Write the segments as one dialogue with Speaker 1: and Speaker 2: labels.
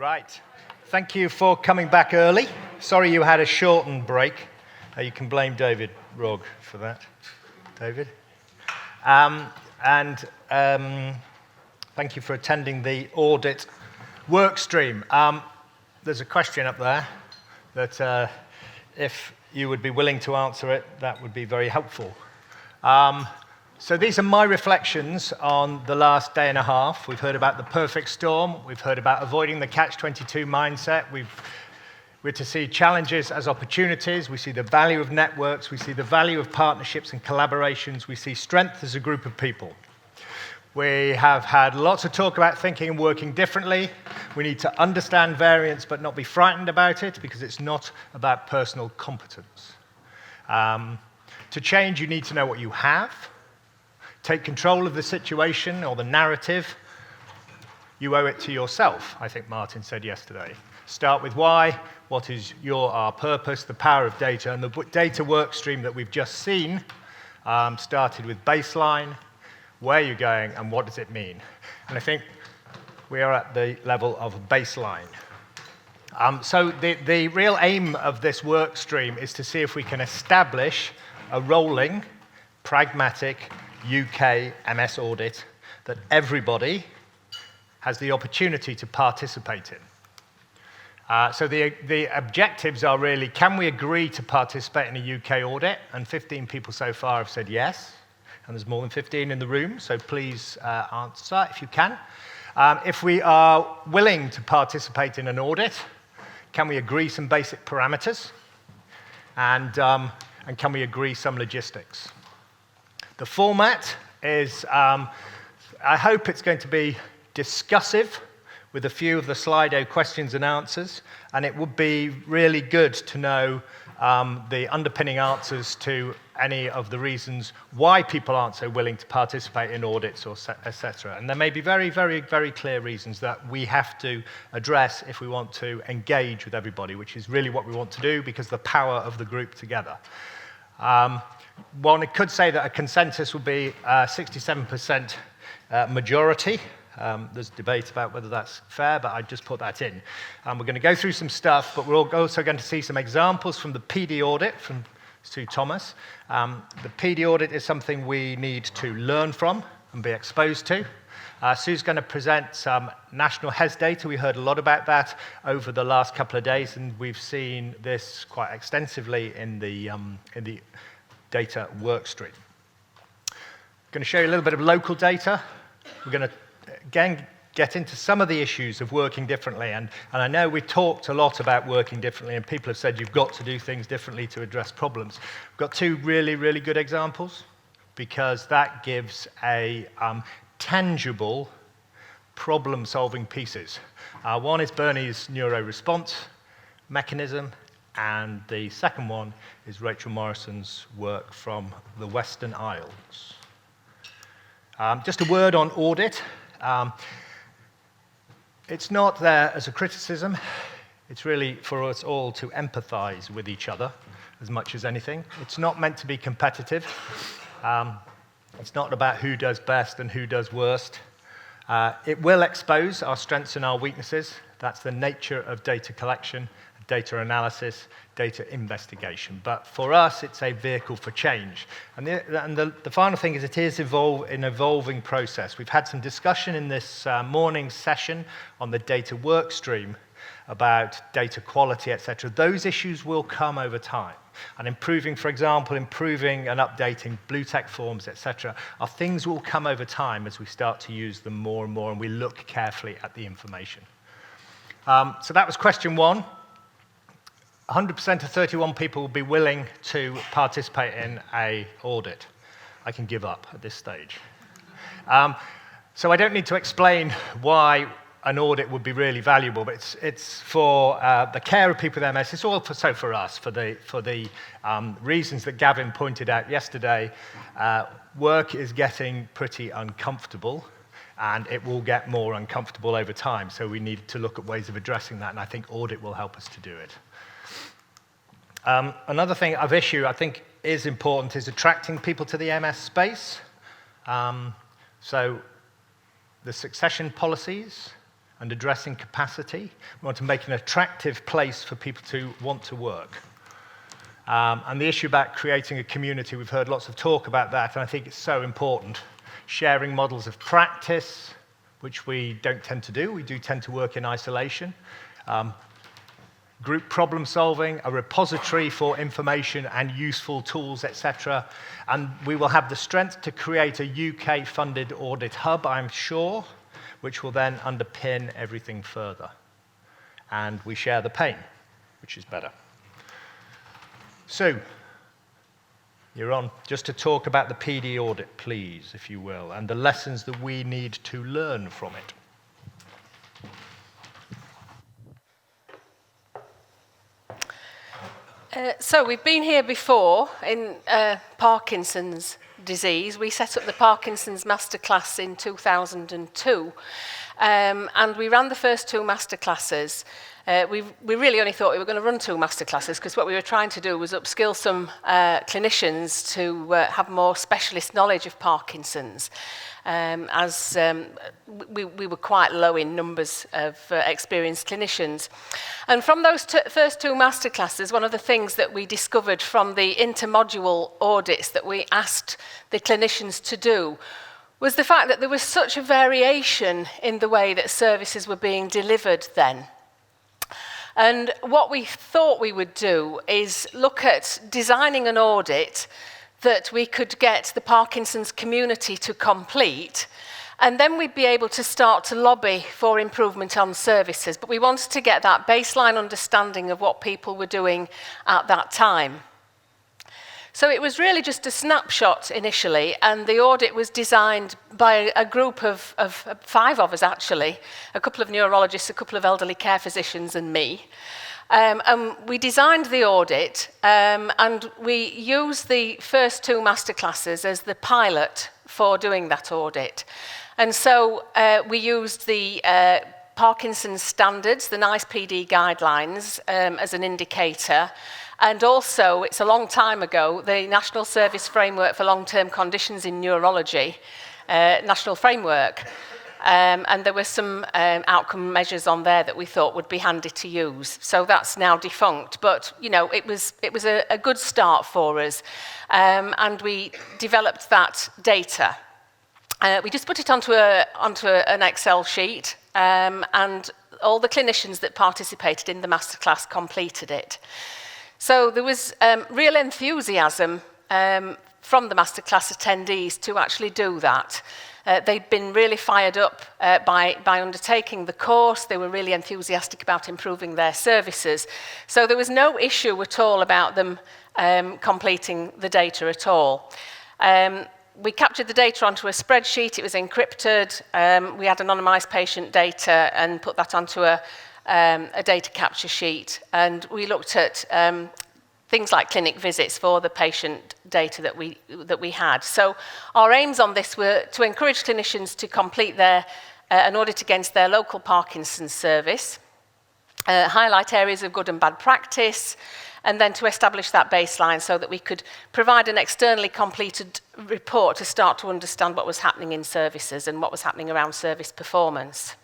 Speaker 1: Right. Thank you for coming back early. Sorry you had a shortened break. You can blame David Rogg for that. David? Thank you for attending the audit work stream. There's a question up there that if you would be willing to answer it, that would be very helpful. So these are my reflections on the last day and a half. We've heard about the perfect storm. We've heard about avoiding the catch-22 mindset. We're to see challenges as opportunities. We see the value of networks. We see the value of partnerships and collaborations. We see strength as a group of people. We have had lots of talk about thinking and working differently. We need to understand variance but not be frightened about it because it's not about personal competence. To change, you need to know what you have. Take control of the situation or the narrative. You owe it to yourself, I think Martin said yesterday. Start with why, what is our purpose, the power of data, and the data work stream that we've just seen started with baseline, where you're going, and what does it mean. And I think we are at the level of baseline. So the real aim of this work stream is to see if we can establish a rolling, pragmatic UK MS audit that everybody has the opportunity to participate in. So the objectives are really, can we agree to participate in a UK audit? And 15 people so far have said yes, and there's more than 15 in the room, so please answer if you can. If we are willing to participate in an audit, can we agree some basic parameters? And can we agree some logistics? The format is, I hope it's going to be discussive with a few of the Slido questions and answers, and it would be really good to know the underpinning answers to any of the reasons why people aren't so willing to participate in audits, or etc. And there may be very, very, very clear reasons that we have to address if we want to engage with everybody, which is really what we want to do because the power of the group together. One could say that a consensus would be 67% majority. There's debate about whether that's fair, but I just put that in. We're going to go through some stuff, but we're also going to see some examples from the PD audit from Sue Thomas. The PD audit is something we need to learn from and be exposed to. Sue's going to present some national HES data. We heard a lot about that over the last couple of days, and we've seen this quite extensively in the data work stream. I'm going to show you a little bit of local data. We're going to, again, get into some of the issues of working differently. And I know we talked a lot about working differently, and people have said you've got to do things differently to address problems. We've got two really, really good examples, because that gives a tangible problem-solving pieces. One is Bernie's neuro-response mechanism, and the second one is Rachel Morrison's work from the Western Isles. Just a word on audit. It's not there as a criticism. It's really for us all to empathize with each other as much as anything. It's not meant to be competitive. It's not about who does best and who does worst. It will expose our strengths and our weaknesses. That's the nature of data collection, data analysis, data investigation. But for us, it's a vehicle for change. And the final thing is it is an evolving process. We've had some discussion in this morning's session on the data work stream about data quality, etc. Those issues will come over time. And improving, for example, and updating BlueTech forms, etc., are things will come over time as we start to use them more and more and we look carefully at the information. So that was question one. 100% of 31 people will be willing to participate in an audit. I can give up at this stage. So I don't need to explain why an audit would be really valuable, but it's for the care of people with MS. It's also for us, for the reasons that Gavin pointed out yesterday. Work is getting pretty uncomfortable, and it will get more uncomfortable over time. So we need to look at ways of addressing that, and I think audit will help us to do it. Another thing of issue I think is important is attracting people to the MS space. So the succession policies and addressing capacity. We want to make an attractive place for people to want to work. And the issue about creating a community, we've heard lots of talk about that, and I think it's so important. Sharing models of practice, which we don't tend to do. We do tend to work in isolation. Group problem solving, a repository for information and useful tools, etc. And we will have the strength to create a UK-funded audit hub, I'm sure, which will then underpin everything further. And we share the pain, which is better. So, you're on just to talk about the PD audit, please, if you will, and the lessons that we need to learn from it.
Speaker 2: So we've been here before in Parkinson's disease. We set up the Parkinson's Masterclass in 2002, and we ran the first 2 masterclasses. We really only thought we were going to run 2 masterclasses because what we were trying to do was upskill some clinicians to have more specialist knowledge of Parkinson's, as we were quite low in numbers of experienced clinicians. And from those first 2 masterclasses, one of the things that we discovered from the intermodule audits that we asked the clinicians to do was the fact that there was such a variation in the way that services were being delivered then. And what we thought we would do is look at designing an audit that we could get the Parkinson's community to complete, and then we'd be able to start to lobby for improvement on services. But we wanted to get that baseline understanding of what people were doing at that time. So it was really just a snapshot initially, and the audit was designed by a group of 5 of us, actually, a couple of neurologists, a couple of elderly care physicians, and me. And we designed the audit, and we used the first 2 masterclasses as the pilot for doing that audit. And so we used the Parkinson's standards, the NICE PD guidelines, as an indicator. And also, it's a long time ago, the National Service Framework for Long-Term Conditions in Neurology, National Framework. And there were some outcome measures on there that we thought would be handy to use. So that's now defunct. But, you know, it was a good start for us. And we developed that data. We just put it onto an Excel sheet, and all the clinicians that participated in the masterclass completed it. So there was real enthusiasm from the masterclass attendees to actually do that. They'd been really fired up by undertaking the course. They were really enthusiastic about improving their services. So there was no issue at all about them completing the data at all. We captured the data onto a spreadsheet. It was encrypted. We had anonymized patient data and put that onto a data capture sheet, and we looked at things like clinic visits for the patient data that we had. So our aims on this were to encourage clinicians to complete an audit against their local Parkinson's service, highlight areas of good and bad practice, and then to establish that baseline so that we could provide an externally completed report to start to understand what was happening in services and what was happening around service performance.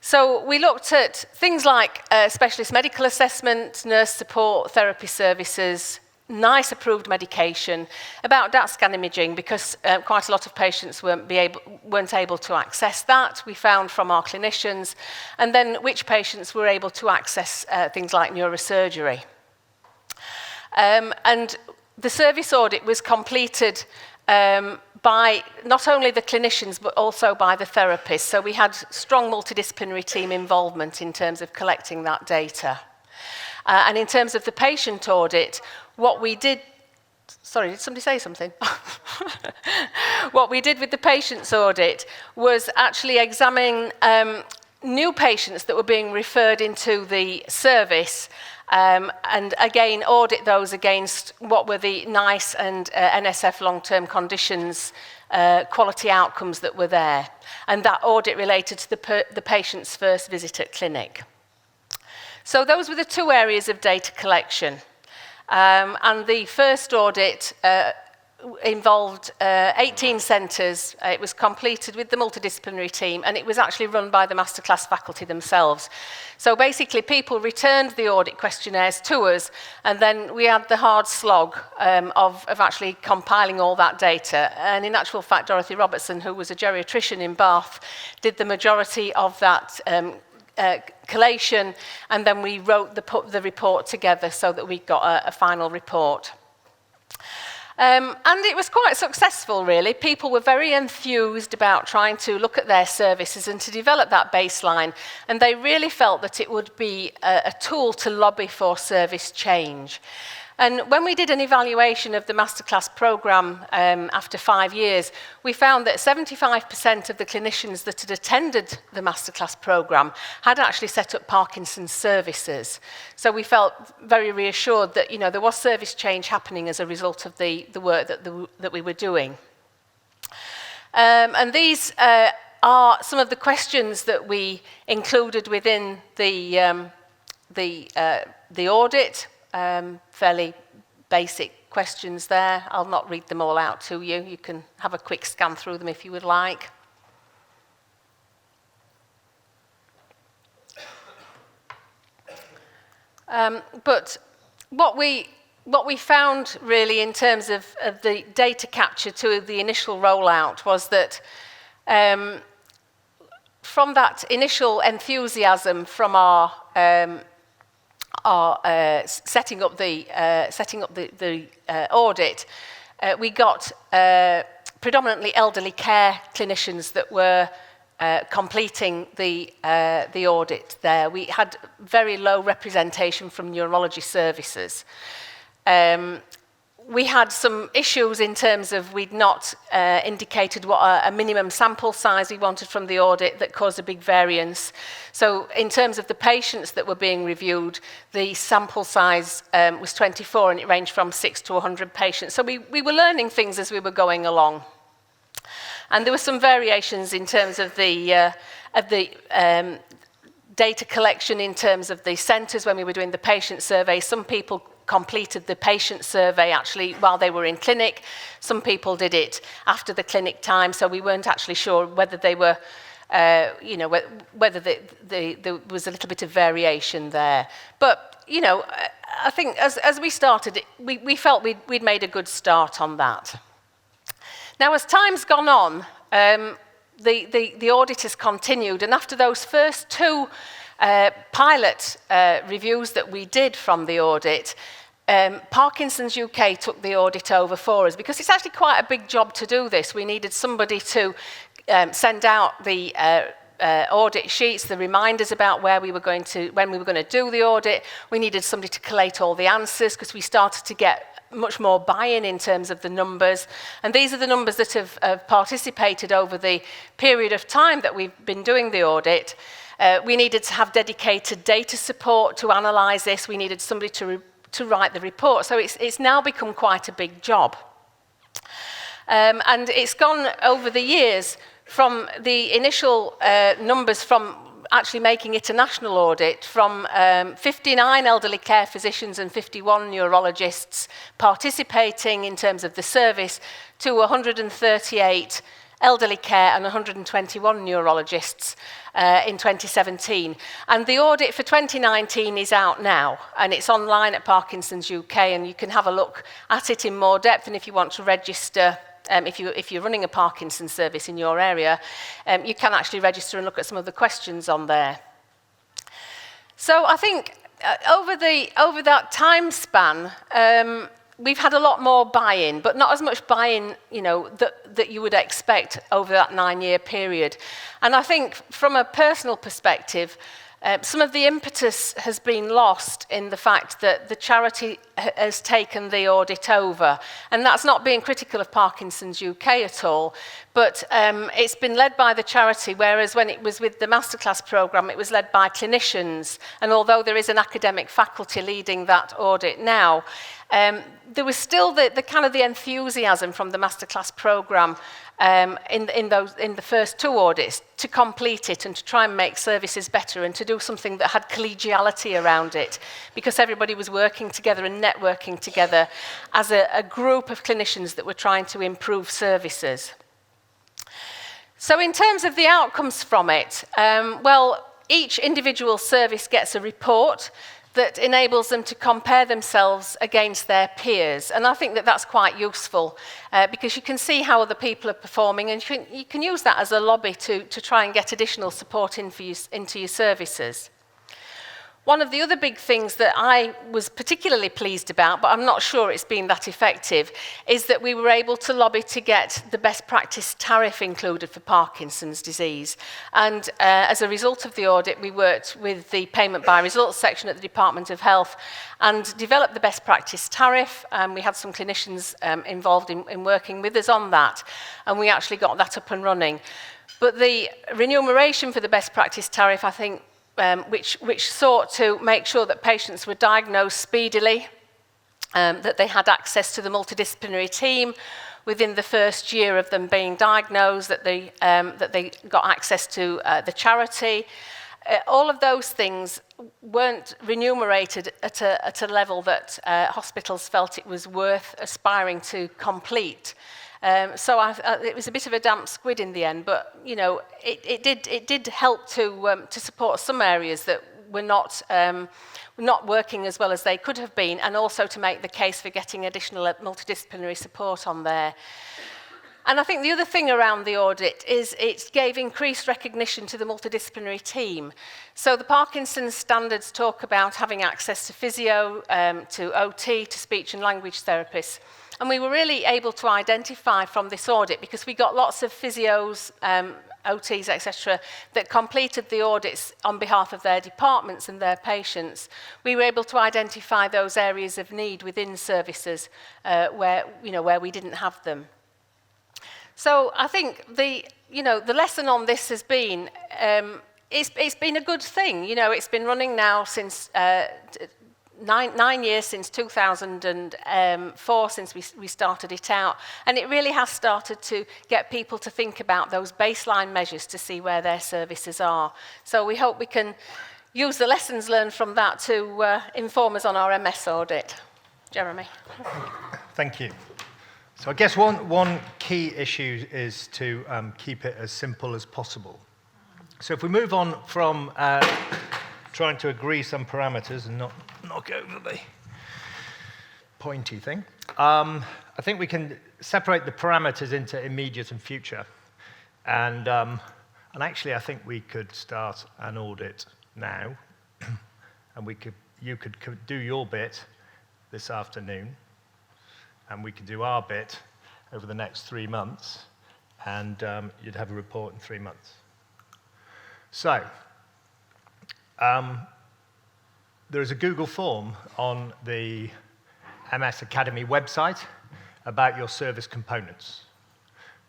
Speaker 2: So we looked at things like specialist medical assessment, nurse support, therapy services, NICE approved medication, about DAT scan imaging, because quite a lot of patients weren't able to access that, we found from our clinicians, and then which patients were able to access things like neurosurgery. And the service audit was completed by not only the clinicians, but also by the therapists. So we had strong multidisciplinary team involvement in terms of collecting that data. And in terms of the patient audit, what we did... Sorry, did somebody say something? What we did with the patients audit was actually examine new patients that were being referred into the service, and again audit those against what were the NICE and NSF long-term conditions quality outcomes that were there. And that audit related to the patient's first visit at clinic. So those were the 2 areas of data collection. And the first audit involved 18 centres. It was completed with the multidisciplinary team, and it was actually run by the masterclass faculty themselves. So basically, people returned the audit questionnaires to us, and then we had the hard slog of actually compiling all that data. And in actual fact, Dorothy Robertson, who was a geriatrician in Bath, did the majority of that collation, and then we wrote the report together so that we got a final report. And it was quite successful, really. People were very enthused about trying to look at their services and to develop that baseline, and they really felt that it would be a tool to lobby for service change. And when we did an evaluation of the masterclass programme after 5 years, we found that 75% of the clinicians that had attended the masterclass programme had actually set up Parkinson's services. So we felt very reassured that, you know, there was service change happening as a result of the work that we were doing. And these are some of the questions that we included within the audit. Fairly basic questions there. I'll not read them all out to you. You can have a quick scan through them if you would like. But what we found really in terms of the data capture to the initial rollout was that from that initial enthusiasm from our setting up the audit, we got predominantly elderly care clinicians that were completing the audit there. We had very low representation from neurology services. We had some issues in terms of we'd not indicated what a minimum sample size we wanted from the audit that caused a big variance. So in terms of the patients that were being reviewed, the sample size was 24 and it ranged from 6 to 100 patients. So we were learning things as we were going along. And there were some variations in terms of the data collection in terms of the centres when we were doing the patient survey. Some people completed the patient survey actually while they were in clinic. Some people did it after the clinic time, so we weren't actually sure whether they were, whether there was a little bit of variation there. But, you know, I think as we started, we felt we'd made a good start on that. Now, as time's gone on, the audit has continued, and after those first two pilot reviews that we did from the audit, Parkinson's UK took the audit over for us because it's actually quite a big job to do this. We needed somebody to send out the audit sheets, the reminders about when we were going to do the audit. We needed somebody to collate all the answers because we started to get much more buy-in in terms of the numbers. And these are the numbers that have participated over the period of time that we've been doing the audit. We needed to have dedicated data support to analyse this. We needed somebody to write the report. So it's now become quite a big job. And it's gone over the years from the initial numbers from actually making it a national audit, from 59 elderly care physicians and 51 neurologists participating in terms of the service, to 138 elderly care and 121 neurologists in 2017. And the audit for 2019 is out now, and it's online at Parkinson's UK, and you can have a look at it in more depth. And if you want to register, if you're running a Parkinson's service in your area, you can actually register and look at some of the questions on there. So I think over that time span, we've had a lot more buy-in, but not as much buy-in, you know, that you would expect over that 9-year period. And I think from a personal perspective, some of the impetus has been lost in the fact that the charity has taken the audit over. And that's not being critical of Parkinson's UK at all, But it's been led by the charity, whereas when it was with the masterclass programme, it was led by clinicians. And although there is an academic faculty leading that audit now, there was still the kind of the enthusiasm from the masterclass programme in the first two audits to complete it and to try and make services better and to do something that had collegiality around it, because everybody was working together and networking together as a group of clinicians that were trying to improve services. So in terms of the outcomes from it, well, each individual service gets a report that enables them to compare themselves against their peers. And I think that that's quite useful because you can see how other people are performing, and you can use that as a lobby to try and get additional support into your services. One of the other big things that I was particularly pleased about, but I'm not sure it's been that effective, is that we were able to lobby to get the best practice tariff included for Parkinson's disease. And as a result of the audit, we worked with the payment by results section at the Department of Health and developed the best practice tariff. We had some clinicians involved in working with us on that, and we actually got that up and running. But the remuneration for the best practice tariff, I think, which sought to make sure that patients were diagnosed speedily, that they had access to the multidisciplinary team within the first year of them being diagnosed, that they got access to the charity. All of those things weren't remunerated at a level that hospitals felt it was worth aspiring to complete. So it was a bit of a damp squid in the end, but you know, it did help to support some areas that were not working as well as they could have been, and also to make the case for getting additional multidisciplinary support on there. And I think the other thing around the audit is it gave increased recognition to the multidisciplinary team. So the Parkinson's standards talk about having access to physio, to OT, to speech and language therapists. And we were really able to identify from this audit, because we got lots of physios, OTs, etc., that completed the audits on behalf of their departments and their patients. We were able to identify those areas of need within services where we didn't have them. So I think the lesson on this has been it's been a good thing. You know, it's been running now since 9 years, since 2004, since we started it out, and it really has started to get people to think about those baseline measures to see where their services are. So we hope we can use the lessons learned from that to inform us on our MS audit. Jeremy.
Speaker 1: Thank you. So I guess one key issue is to keep it as simple as possible. So if we move on from trying to agree some parameters and not knock over the pointy thing, I think we can separate the parameters into immediate and future. And actually, I think we could start an audit now, and you could do your bit this afternoon, and we could do our bit over the next 3 months, and you'd have a report in 3 months. So, there is a Google form on the MS Academy website about your service components,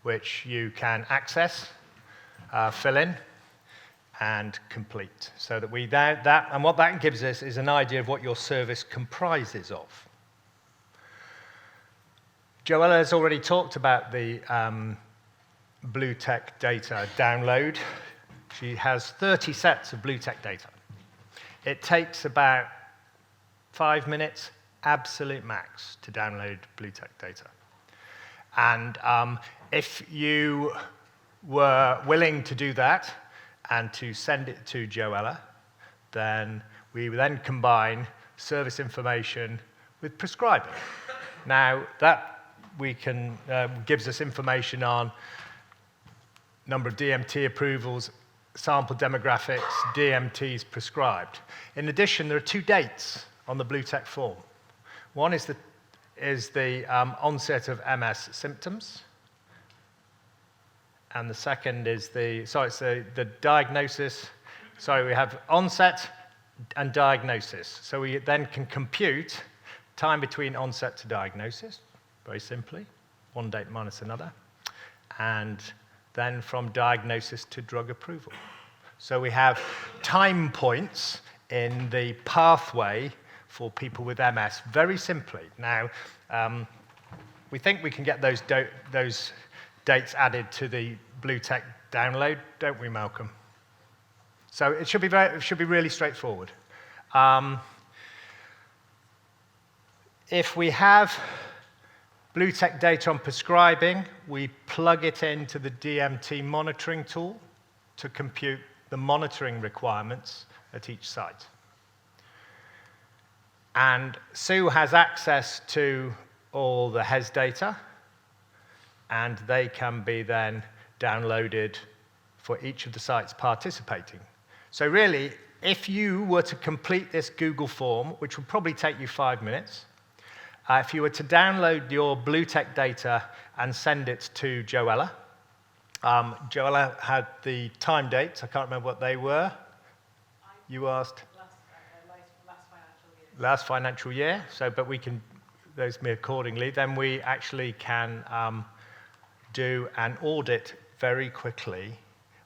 Speaker 1: which you can access, fill in, and complete. So that and what that gives us is an idea of what your service comprises of. Joella has already talked about the BlueTech data download. She has 30 sets of BlueTech data. It takes about 5 minutes, absolute max, to download BlueTech data. And if you were willing to do that and to send it to Joella, then we would then combine service information with prescribing. Now, that gives us information on number of DMT approvals, sample demographics, DMTs prescribed. In addition, there are 2 dates on the BlueTech form. One is the onset of MS symptoms, and the second is the diagnosis. Sorry, we have onset and diagnosis. So we then can compute time between onset to diagnosis, very simply, one date minus another. and then from diagnosis to drug approval. So we have time points in the pathway for people with MS, very simply. Now, we think we can get those dates added to the BlueTech download, don't we, Malcolm? So it should be really straightforward. If we have BlueTech data on prescribing, we plug it into the DMT monitoring tool to compute the monitoring requirements at each site. And Sue has access to all the HES data, and they can be then downloaded for each of the sites participating. So really, if you were to complete this Google form, which would probably take you 5 minutes, if you were to download your BlueTech data and send it to Joella, Joella had the time dates. I can't remember what they were. You asked? Last financial year. So, but we can, those me accordingly. Then we actually can do an audit very quickly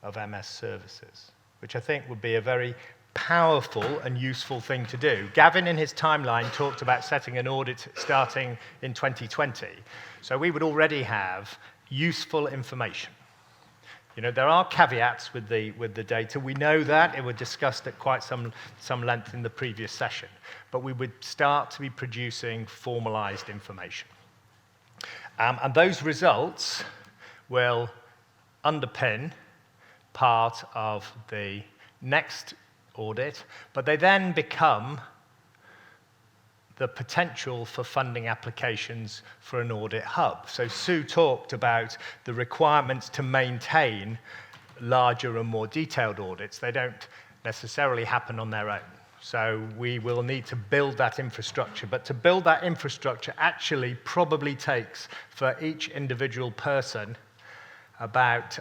Speaker 1: of MS services, which I think would be a very powerful and useful thing to do. Gavin, in his timeline, talked about setting an audit starting in 2020. So we would already have useful information. You know, there are caveats with the data. We know that. It was discussed at quite some length in the previous session. But we would start to be producing formalized information. And those results will underpin part of the next audit, but they then become the potential for funding applications for an audit hub. So Sue talked about the requirements to maintain larger and more detailed audits. They don't necessarily happen on their own. So we will need to build that infrastructure. But to build that infrastructure actually probably takes, for each individual person, about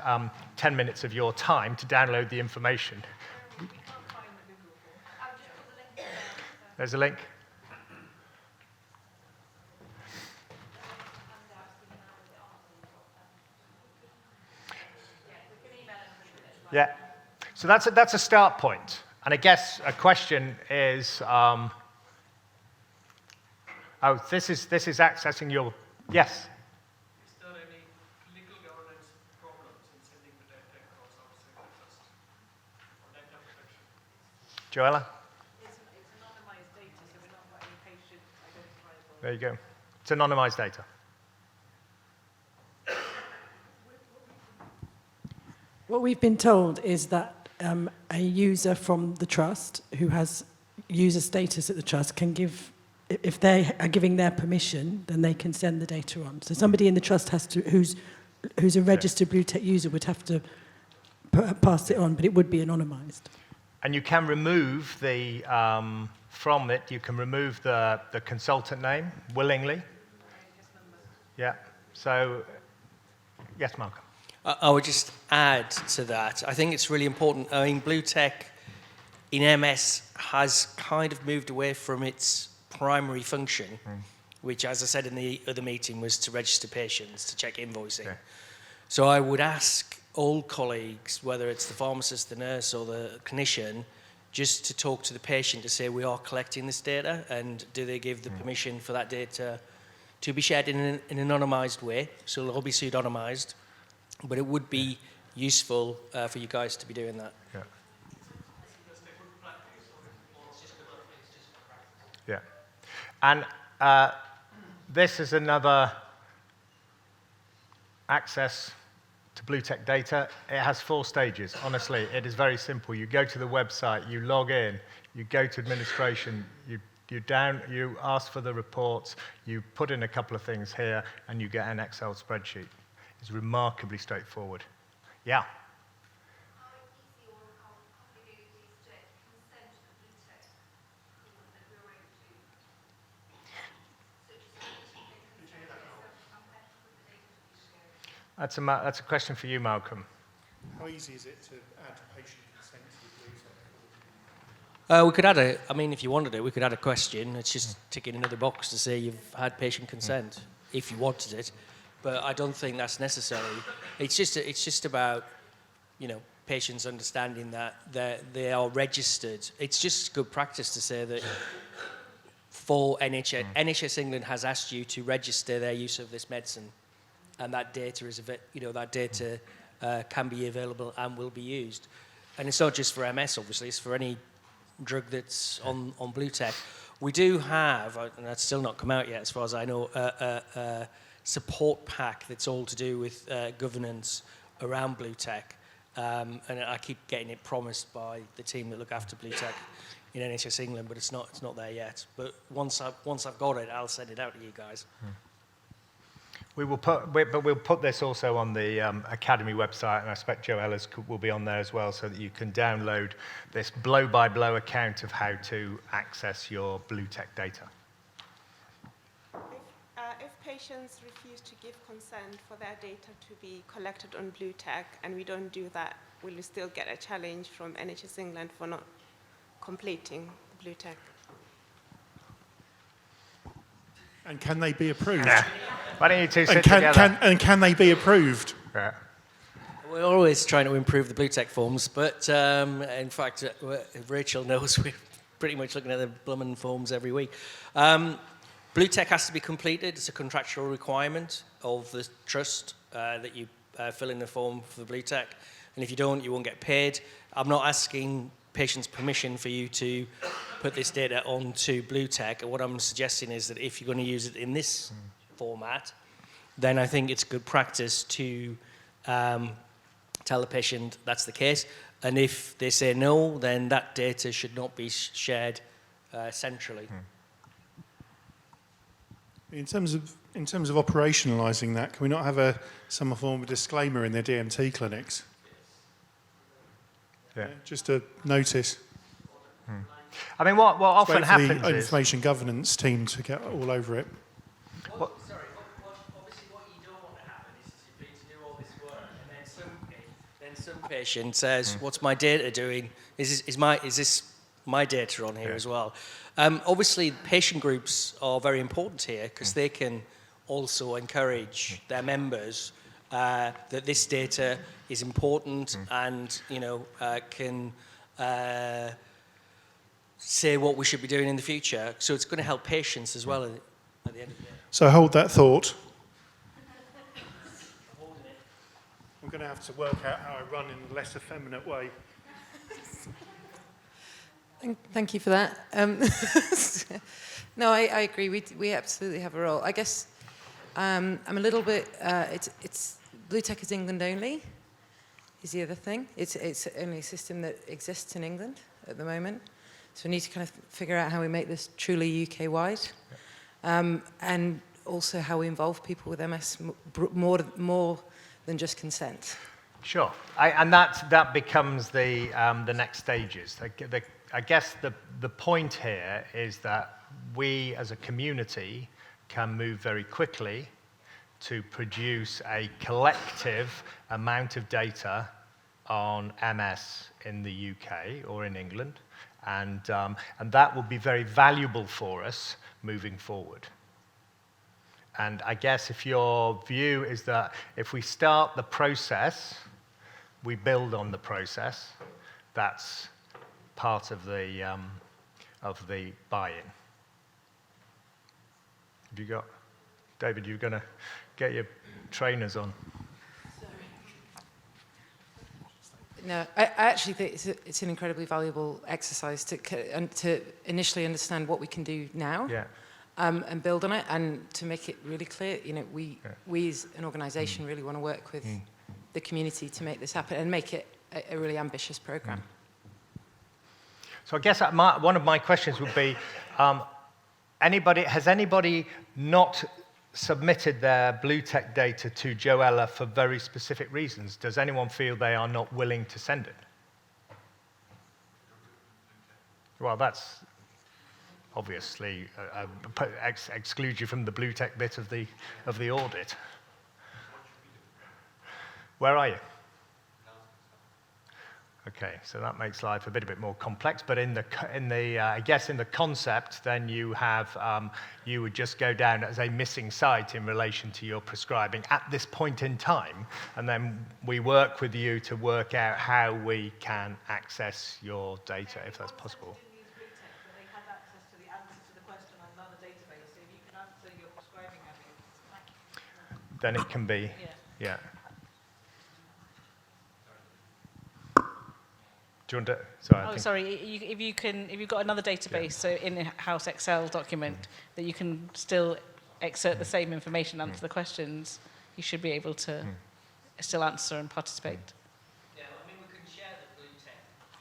Speaker 1: 10 minutes of your time to download the information. There's a link. Yeah. So that's a start point. And I guess a question is, this is accessing your, yes?
Speaker 3: Is there any legal governance problems in sending the data across outside the trust for data protection?
Speaker 1: Joella?
Speaker 4: It's anonymized data, so we're not got any patient identifiable.
Speaker 1: There you go. It's anonymized data.
Speaker 5: What we've been told is that a user from the trust who has user status at the trust can give, if they are giving their permission, then they can send the data on. So somebody in the trust has to, who's a registered BlueTech user would have to pass it on, but it would be anonymized.
Speaker 1: And you can remove the, from it, you can remove the consultant name willingly. Yeah. So, yes, Malcolm.
Speaker 6: I would just add to that. I think it's really important. I mean, BlueTech in MS has kind of moved away from its primary function, which, as I said in the other meeting, was to register patients, to check invoicing. Yeah. So I would ask all colleagues, whether it's the pharmacist, the nurse, or the clinician, just to talk to the patient to say, we are collecting this data, and do they give the permission for that data to be shared in an anonymized way? So it'll all be pseudonymized. But it would be useful for you guys to be doing that.
Speaker 1: Yeah. Yeah. And this is another access to BlueTech data. It has 4 stages. Honestly, it is very simple. You go to the website, you log in, you go to administration, you ask for the reports, you put in a couple of things here, and you get an Excel spreadsheet. It's remarkably straightforward. Yeah?
Speaker 7: How easy or how complicated is to consent to the BlueTech that we're going to? Such as consent compared with the data to be shared.
Speaker 1: That's a question for you, Malcolm.
Speaker 3: How easy is it to add patient consent to BlueTech?
Speaker 6: We could add I mean, if you wanted it, we could add a question. It's just ticking another box to say you've had patient consent, if you wanted it. but I don't think that's necessary. It's just about, you know, patients understanding that they are registered. It's just good practice to say that for NHS England has asked you to register their use of this medicine, and that data is, you know, that data can be available and will be used. And it's not just for MS, obviously, it's for any drug that's on Blue Tech. We do have, and that's still not come out yet as far as I know, a support pack that's all to do with governance around Blue Tech. And I keep getting it promised by the team that look after Blue Tech in NHS England, but it's not there yet. But once I've got it, I'll send it out to you guys.
Speaker 1: We'll put this also on the Academy website, and I expect Joe Ellis will be on there as well, so that you can download this blow-by-blow account of how to access your Blue Tech data.
Speaker 8: If patients refuse to give consent for their data to be collected on Blue Tech, and we don't do that, will we still get a challenge from NHS England for not completing Blue Tech?
Speaker 9: And can they be approved?
Speaker 1: Yeah. Why don't you two sit
Speaker 9: And
Speaker 1: together?
Speaker 9: can they be approved?
Speaker 1: Yeah.
Speaker 6: We're always trying to improve the Blue Tech forms, but in fact, Rachel knows we're pretty much looking at the blooming forms every week. Blue Tech has to be completed. It's a contractual requirement of the trust that you fill in the form for the Blue Tech. And if you don't, you won't get paid. I'm not asking patients' permission for you to put this data onto Blue Tech. What I'm suggesting is that if you're going to use it in this format, then I think it's good practice to tell the patient that's the case. And if they say no, then that data should not be shared centrally.
Speaker 9: In terms of operationalising that, can we not have some form of disclaimer in their DMT clinics?
Speaker 1: Yeah.
Speaker 9: Just a notice.
Speaker 1: I mean, what often
Speaker 9: Wait for
Speaker 1: happens
Speaker 9: the
Speaker 1: is...
Speaker 9: information governance team to get all over it.
Speaker 6: Obviously what you don't want to happen is for you to do all this work and then some patient says, what's my data doing? Is this my data on here as well? Obviously, patient groups are very important here because they can also encourage their members that this data is important and, you know, can say what we should be doing in the future. So it's going to help patients as well at the end of the day.
Speaker 9: So hold that thought. I'm going to have to work out how I run in a less effeminate way.
Speaker 10: Thank you for that. No, I agree. We absolutely have a role. I guess I'm a little bit. It's Blue Tech is England only. Is the other thing. It's only a system that exists in England at the moment. So we need to kind of figure out how we make this truly UK-wide, and also how we involve people with MS more than just consent.
Speaker 1: Sure, and that becomes the next stages. I guess the point here is that we as a community can move very quickly to produce a collective amount of data on MS in the UK or in England, and that will be very valuable for us moving forward. And I guess if your view is that if we start the process, we build on the process, that's part of the buy-in. Have you got, David, you're going to get your trainers on.
Speaker 10: No, I actually think it's an incredibly valuable exercise to initially understand what we can do now, and build on it, and to make it really clear. You know, we as an organisation really want to work with the community to make this happen and make it a really ambitious programme.
Speaker 1: So I guess one of my questions would be, has anybody not submitted their Blue Tech data to Joella for very specific reasons? Does anyone feel they are not willing to send it? Well, that's obviously excludes you from the Blue Tech bit of the audit. Where are you? Okay, so that makes life a bit more complex, but I guess in the concept, then you have, you would just go down as a missing site in relation to your prescribing at this point in time, and then we work with you to work out how we can access your data, if that's possible.
Speaker 4: They have access to the answer to the question on another database. So if you can answer your prescribing habits,
Speaker 1: Then it can be,
Speaker 4: yeah.
Speaker 1: Do you want to, sorry. I think-
Speaker 4: Sorry. If you've got another database, so in-house Excel document, that you can still exert the same information, answer the questions, you should be able to still answer and participate.
Speaker 6: Yeah, I mean, we can share the blue tech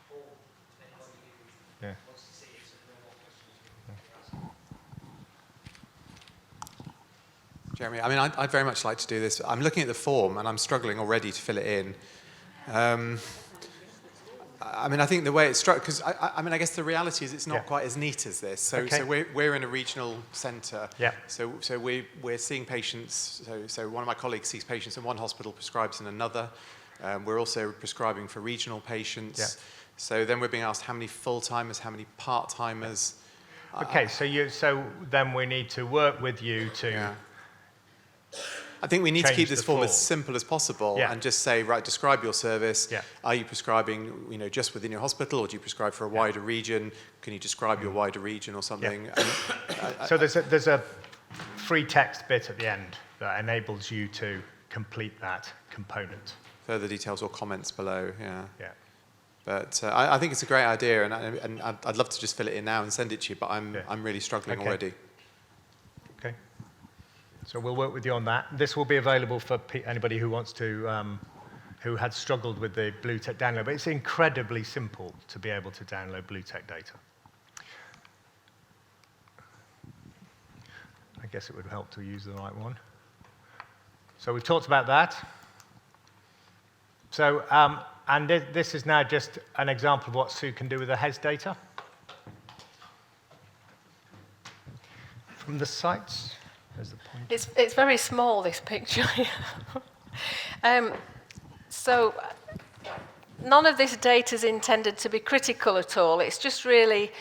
Speaker 6: form to anybody who
Speaker 1: Yeah.
Speaker 6: wants to see it, so there are more questions we can ask.
Speaker 11: Jeremy, I mean, I'd very much like to do this. I'm looking at the form and I'm struggling already to fill it in. I mean, I think the way it's struck, because I mean, I guess the reality is it's not quite as neat as this. So,
Speaker 1: Okay.
Speaker 11: so we're in a regional centre.
Speaker 1: Yeah.
Speaker 11: So we're seeing patients. So one of my colleagues sees patients in one hospital, prescribes in another. We're also prescribing for regional patients.
Speaker 1: Yeah.
Speaker 11: So then we're being asked how many full-timers, how many part-timers.
Speaker 1: Okay, so then we need to work with you to.
Speaker 11: Yeah. I think we need to
Speaker 1: change
Speaker 11: keep this
Speaker 1: the
Speaker 11: form
Speaker 1: form.
Speaker 11: as simple as possible
Speaker 1: Yeah.
Speaker 11: and just say, right, describe your service.
Speaker 1: Yeah.
Speaker 11: Are you prescribing, just within your hospital, or do you prescribe for a wider region? Can you describe your wider region or something? And,
Speaker 1: So there's a free text bit at the end that enables you to complete that component.
Speaker 11: further details or comments below, yeah.
Speaker 1: Yeah.
Speaker 11: But I think it's a great idea, and I'd love to just fill it in now and send it to you, but I'm really struggling
Speaker 1: Okay.
Speaker 11: already.
Speaker 1: Okay. So we'll work with you on that. This will be available for anybody who wants to, who had struggled with the BlueTech download, but it's incredibly simple to be able to download BlueTech data. I guess it would help to use the right one. So we've talked about that. So, and this is now just an example of what Sue can do with the HES data. From the sites, there's the point.
Speaker 2: It's very small, this picture. So none of this data is intended to be critical at all. It's just really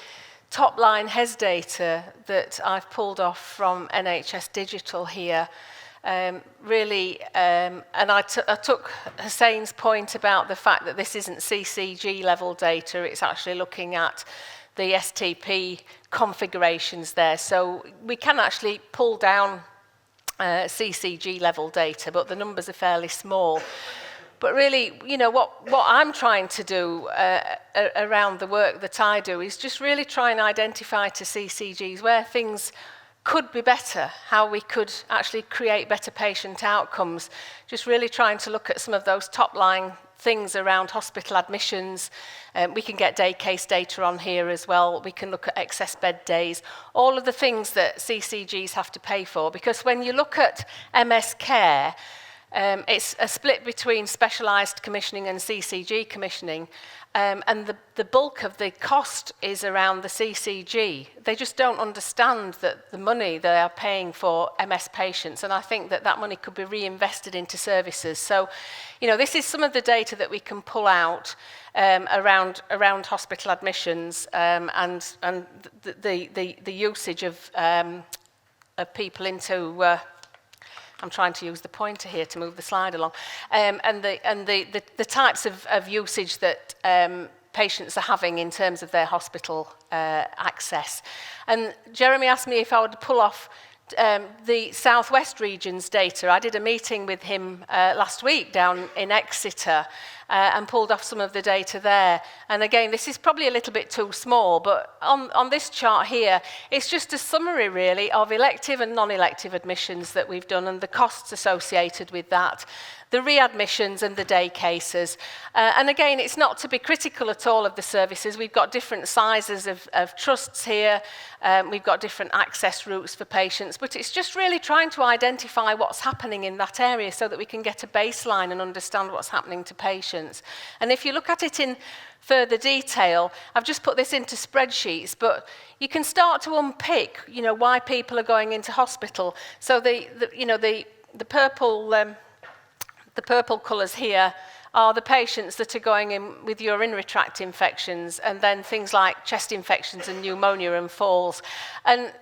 Speaker 2: top-line HES data that I've pulled off from NHS Digital here. And I took Hussein's point about the fact that this isn't CCG level data, it's actually looking at the STP configurations there. So we can actually pull down CCG level data, but the numbers are fairly small. But really, what I'm trying to do around the work that I do is just really try and identify to CCGs where things could be better, how we could actually create better patient outcomes. Just really trying to look at some of those top-line things around hospital admissions. We can get day case data on here as well. We can look at excess bed days, all of the things that CCGs have to pay for. Because when you look at MS Care, it's a split between specialised commissioning and CCG commissioning. And the bulk of the cost is around the CCG. They just don't understand that the money they are paying for MS patients, and I think that that money could be reinvested into services. So, this is some of the data that we can pull out around hospital admissions and the usage of people into. I'm trying to use the pointer here to move the slide along, and the types of usage that patients are having in terms of their hospital access. And Jeremy asked me if I would pull off the Southwest region's data. I did a meeting with him last week down in Exeter and pulled off some of the data there. And again, this is probably a little bit too small, but on this chart here, it's just a summary really of elective and non-elective admissions that we've done and the costs associated with that, the readmissions and the day cases. And again, it's not to be critical at all of the services. We've got different sizes of trusts here. We've got different access routes for patients, but it's just really trying to identify what's happening in that area so that we can get a baseline and understand what's happening to patients. And if you look at it in further detail, I've just put this into spreadsheets, but you can start to unpick, why people are going into hospital. So the purple colours here are the patients that are going in with urinary tract infections, and then things like chest infections and pneumonia and falls. And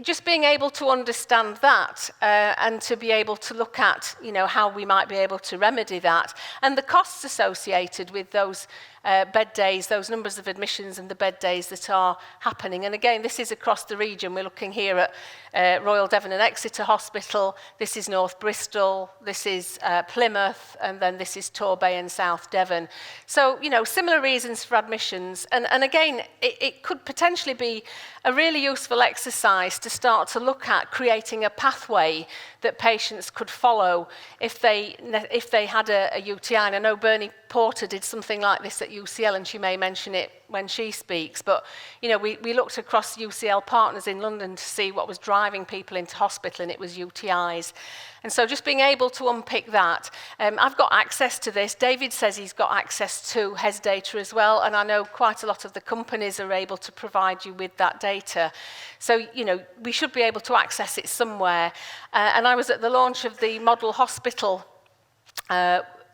Speaker 2: just being able to understand that and to be able to look at, how we might be able to remedy that, and the costs associated with those bed days, those numbers of admissions and the bed days that are happening. And again, this is across the region. We're looking here at Royal Devon and Exeter Hospital. This is North Bristol. This is Plymouth. And then this is Torbay and South Devon. So, similar reasons for admissions. And again, it could potentially be a really useful exercise to start to look at creating a pathway that patients could follow if they had a UTI. And I know Bernie Porter did something like this at UCL, and she may mention it when she speaks. But, we looked across UCL partners in London to see what was driving people into hospital, and it was UTIs. And so just being able to unpick that. I've got access to this. David says he's got access to HES data as well, and I know quite a lot of the companies are able to provide you with that data. So, we should be able to access it somewhere. And I was at the launch of the Model Hospital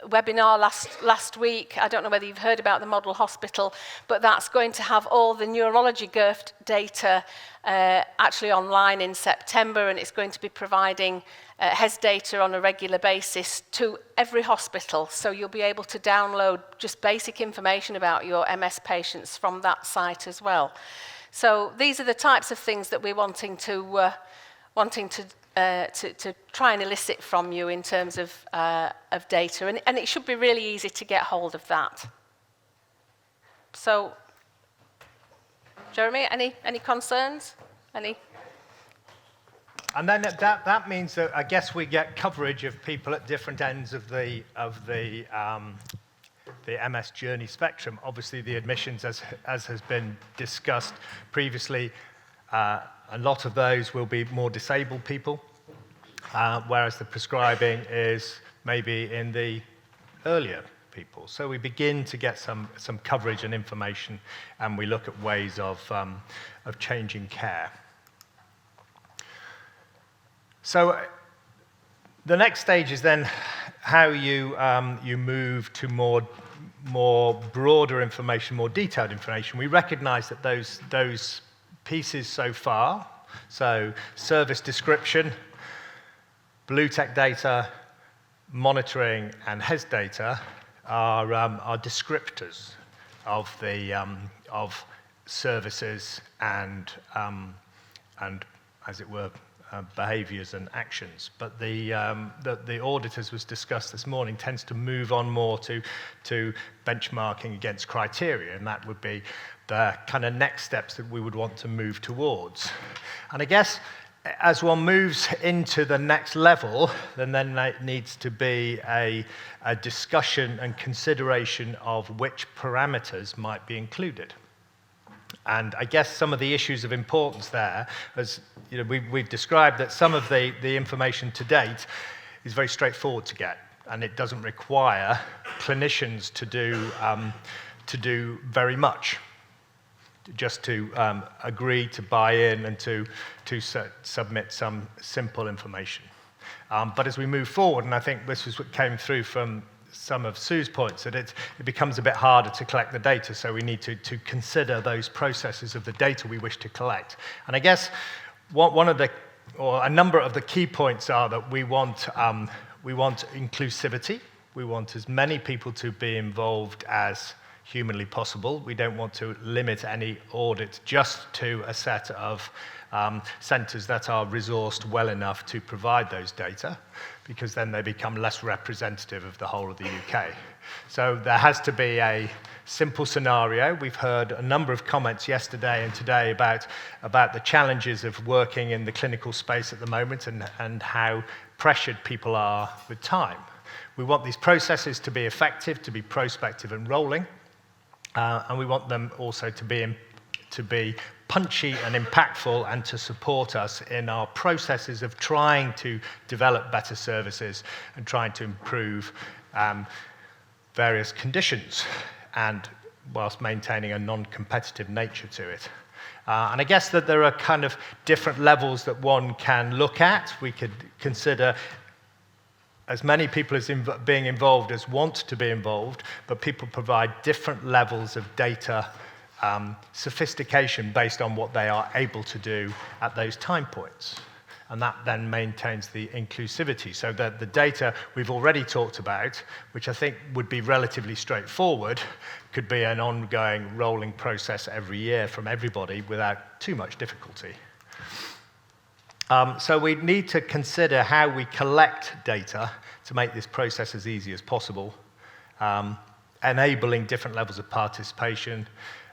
Speaker 2: webinar last week. I don't know whether you've heard about the Model Hospital, but that's going to have all the neurology GIRFT data actually online in September, and it's going to be providing HES data on a regular basis to every hospital. So you'll be able to download just basic information about your MS patients from that site as well. So these are the types of things that we're wanting to try and elicit from you in terms of data. And it should be really easy to get hold of that. So, Jeremy, any concerns? Any?
Speaker 1: And then that means that I guess we get coverage of people at different ends of the MS journey spectrum. Obviously, the admissions, as has been discussed previously, a lot of those will be more disabled people, whereas the prescribing is maybe in the earlier people. So we begin to get some coverage and information, and we look at ways of changing care. So the next stage is then how you move to more broader information, more detailed information. We recognize that those pieces so far, so service description, BlueTech data, monitoring, and HES data are descriptors of services and as it were, behaviours and actions. But the audit, as was discussed this morning, tends to move on more to benchmarking against criteria, and that would be the kind of next steps that we would want to move towards. And I guess as one moves into the next level, then there needs to be a discussion and consideration of which parameters might be included. And I guess some of the issues of importance there, as we've described that some of the information to date is very straightforward to get, and it doesn't require clinicians to do very much, just to agree to buy in and to submit some simple information. But as we move forward, and I think this was what came through from some of Sue's points, that it becomes a bit harder to collect the data, so we need to consider those processes of the data we wish to collect. And I guess a number of the key points are that we want inclusivity. We want as many people to be involved as humanly possible. We don't want to limit any audit just to a set of centres that are resourced well enough to provide those data, because then they become less representative of the whole of the UK. So there has to be a simple scenario. We've heard a number of comments yesterday and today about the challenges of working in the clinical space at the moment and how pressured people are with time. We want these processes to be effective, to be prospective and rolling, and we want them also to be punchy and impactful, and to support us in our processes of trying to develop better services and trying to improve various conditions, and whilst maintaining a non-competitive nature to it. And I guess that there are kind of different levels that one can look at. We could consider as many people as being involved as want to be involved, but people provide different levels of data sophistication based on what they are able to do at those time points. And that then maintains the inclusivity. So that the data we've already talked about, which I think would be relatively straightforward, could be an ongoing rolling process every year from everybody without too much difficulty. So we need to consider how we collect data to make this process as easy as possible, enabling different levels of participation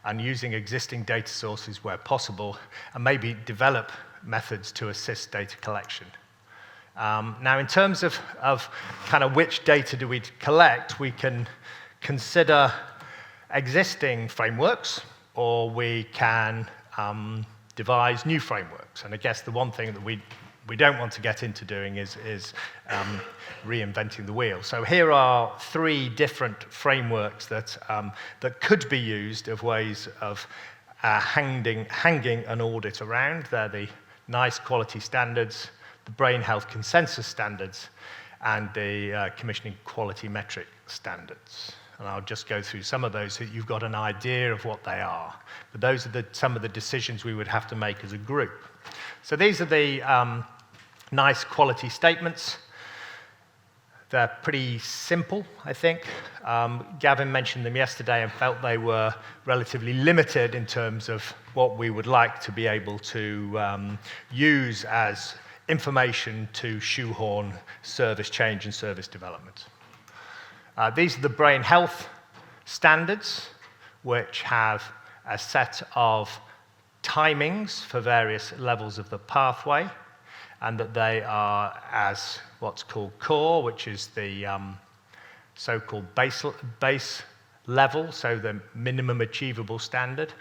Speaker 1: and using existing data sources where possible, and maybe develop methods to assist data collection. Now, in terms of kind of which data do we collect, we can consider existing frameworks, or we can devise new frameworks. And I guess the one thing that we don't want to get into doing is reinventing the wheel. So here are 3 different frameworks that could be used of ways of hanging an audit around. They're the NICE quality standards, the Brain Health Consensus standards, and the Commissioning Quality Metric standards. And I'll just go through some of those so that you've got an idea of what they are. But those are some of the decisions we would have to make as a group. So these are the NICE quality statements. They're pretty simple, I think. Gavin mentioned them yesterday and felt they were relatively limited in terms of what we would like to be able to use as information to shoehorn service change and service development. These are the brain health standards, which have a set of timings for various levels of the pathway, and that they are as what's called core, which is the so-called base level, so the minimum achievable standard.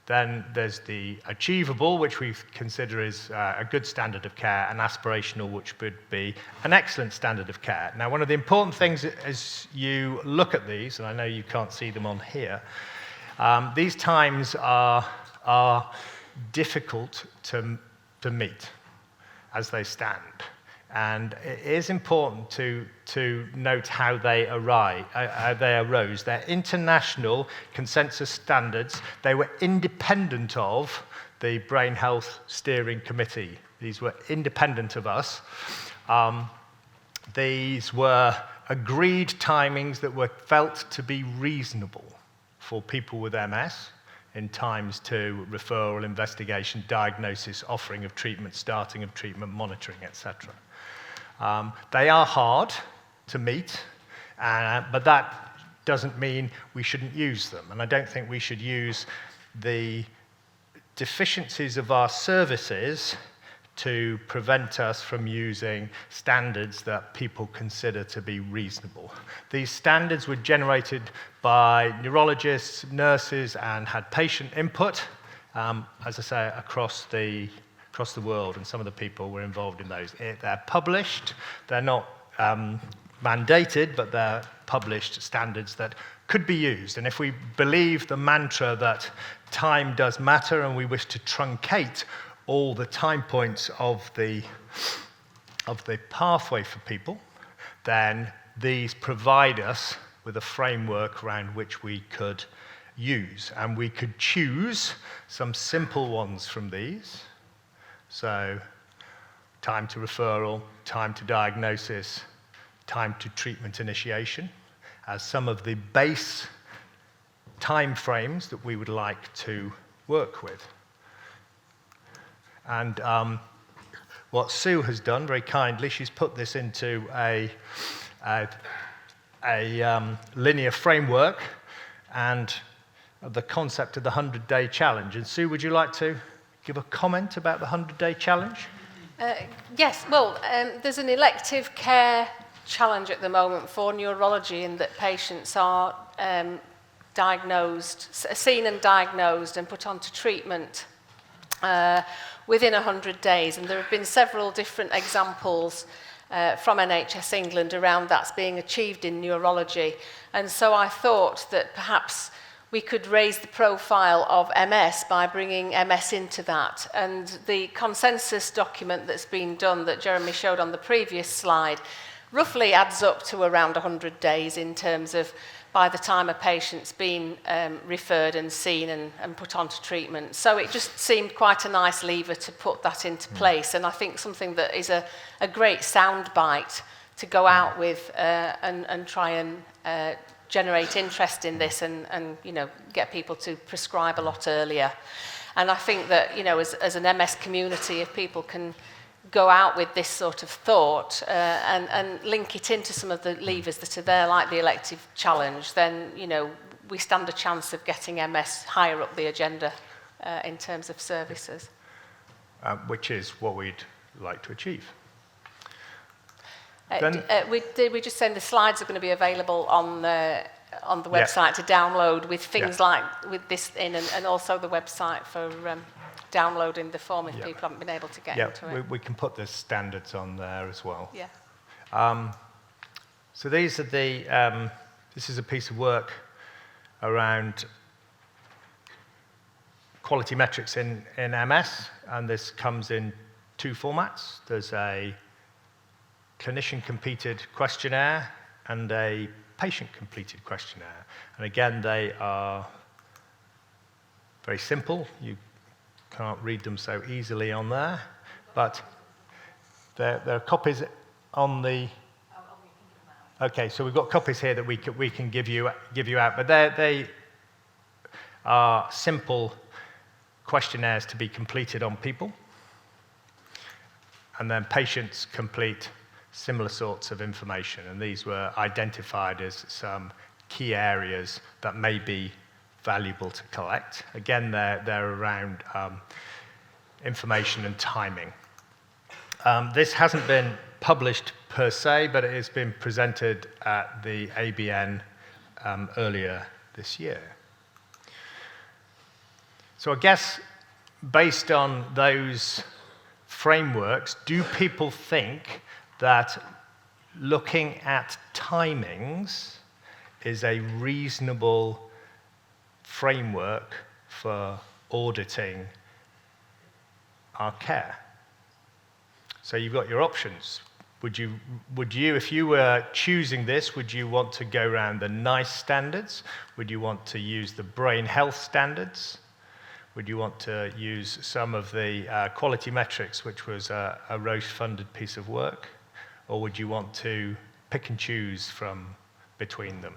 Speaker 1: Then there's the achievable, which we consider is a good standard of care, and aspirational, which would be an excellent standard of care. Now, one of the important things as you look at these, and I know you can't see them on here, these times are difficult to meet as they stand. And it is important to note how they arose. They're international consensus standards. They were independent of the Brain Health Steering Committee. These were independent of us. These were agreed timings that were felt to be reasonable for people with MS in times to referral, investigation, diagnosis, offering of treatment, starting of treatment, monitoring, etc. They are hard to meet, but that doesn't mean we shouldn't use them. And I don't think we should use the deficiencies of our services to prevent us from using standards that people consider to be reasonable. These standards were generated by neurologists, nurses, and had patient input, as I say, across the world, and some of the people were involved in those. They're published, they're not mandated, but they're published standards that could be used. And if we believe the mantra that time does matter and we wish to truncate all the time points of the pathway for people, then these provide us with a framework around which we could use. And we could choose some simple ones from these. So, time to referral, time to diagnosis, time to treatment initiation, as some of the base time frames that we would like to work with. And what Sue has done very kindly, she's put this into a linear framework and the concept of the 100-day challenge. And Sue, would you like to give a comment about the 100-day challenge?
Speaker 2: Yes, well, there's an elective care challenge at the moment for neurology in that patients are seen and diagnosed and put onto treatment within 100 days. And there have been several different examples from NHS England around that's being achieved in neurology. And so I thought that perhaps we could raise the profile of MS by bringing MS into that. And the consensus document that's been done that Jeremy showed on the previous slide roughly adds up to around 100 days in terms of by the time a patient's been referred and seen and put onto treatment. So it just seemed quite a nice lever to put that into place, and I think something that is a great soundbite to go out with and try and generate interest in this and you know, get people to prescribe a lot earlier. And I think that, you know, as an MS community, if people can go out with this sort of thought and link it into some of the levers that are there, like the elective challenge, then, you know, we stand a chance of getting MS higher up the agenda in terms of services.
Speaker 1: Which is what we'd like to achieve.
Speaker 2: We just saying the slides are going to be available on the website to download with things like with this in, and also the website for downloading the form if people haven't been able to get into it.
Speaker 1: We can put the standards on there as well.
Speaker 2: Yeah.
Speaker 1: So these are the, this is a piece of work around quality metrics in MS, and this comes in two formats. There's a clinician-completed questionnaire and a patient-completed questionnaire. And again, they are very simple. You can't read them so easily on there, but there are copies on the... Okay, so we've got copies here that we can give you out, but they are simple questionnaires to be completed on people, and then patients complete similar sorts of information, and these were identified as some key areas that may be valuable to collect. Again, they're around information and timing. This hasn't been published per se, but it has been presented at the ABN earlier this year. So I guess based on those frameworks, do people think that looking at timings is a reasonable framework for auditing our care? So you've got your options. Would you, if you were choosing this, would you want to go around the NICE standards? Would you want to use the brain health standards? Would you want to use some of the quality metrics, which was a Roche-funded piece of work? Or would you want to pick and choose from between them?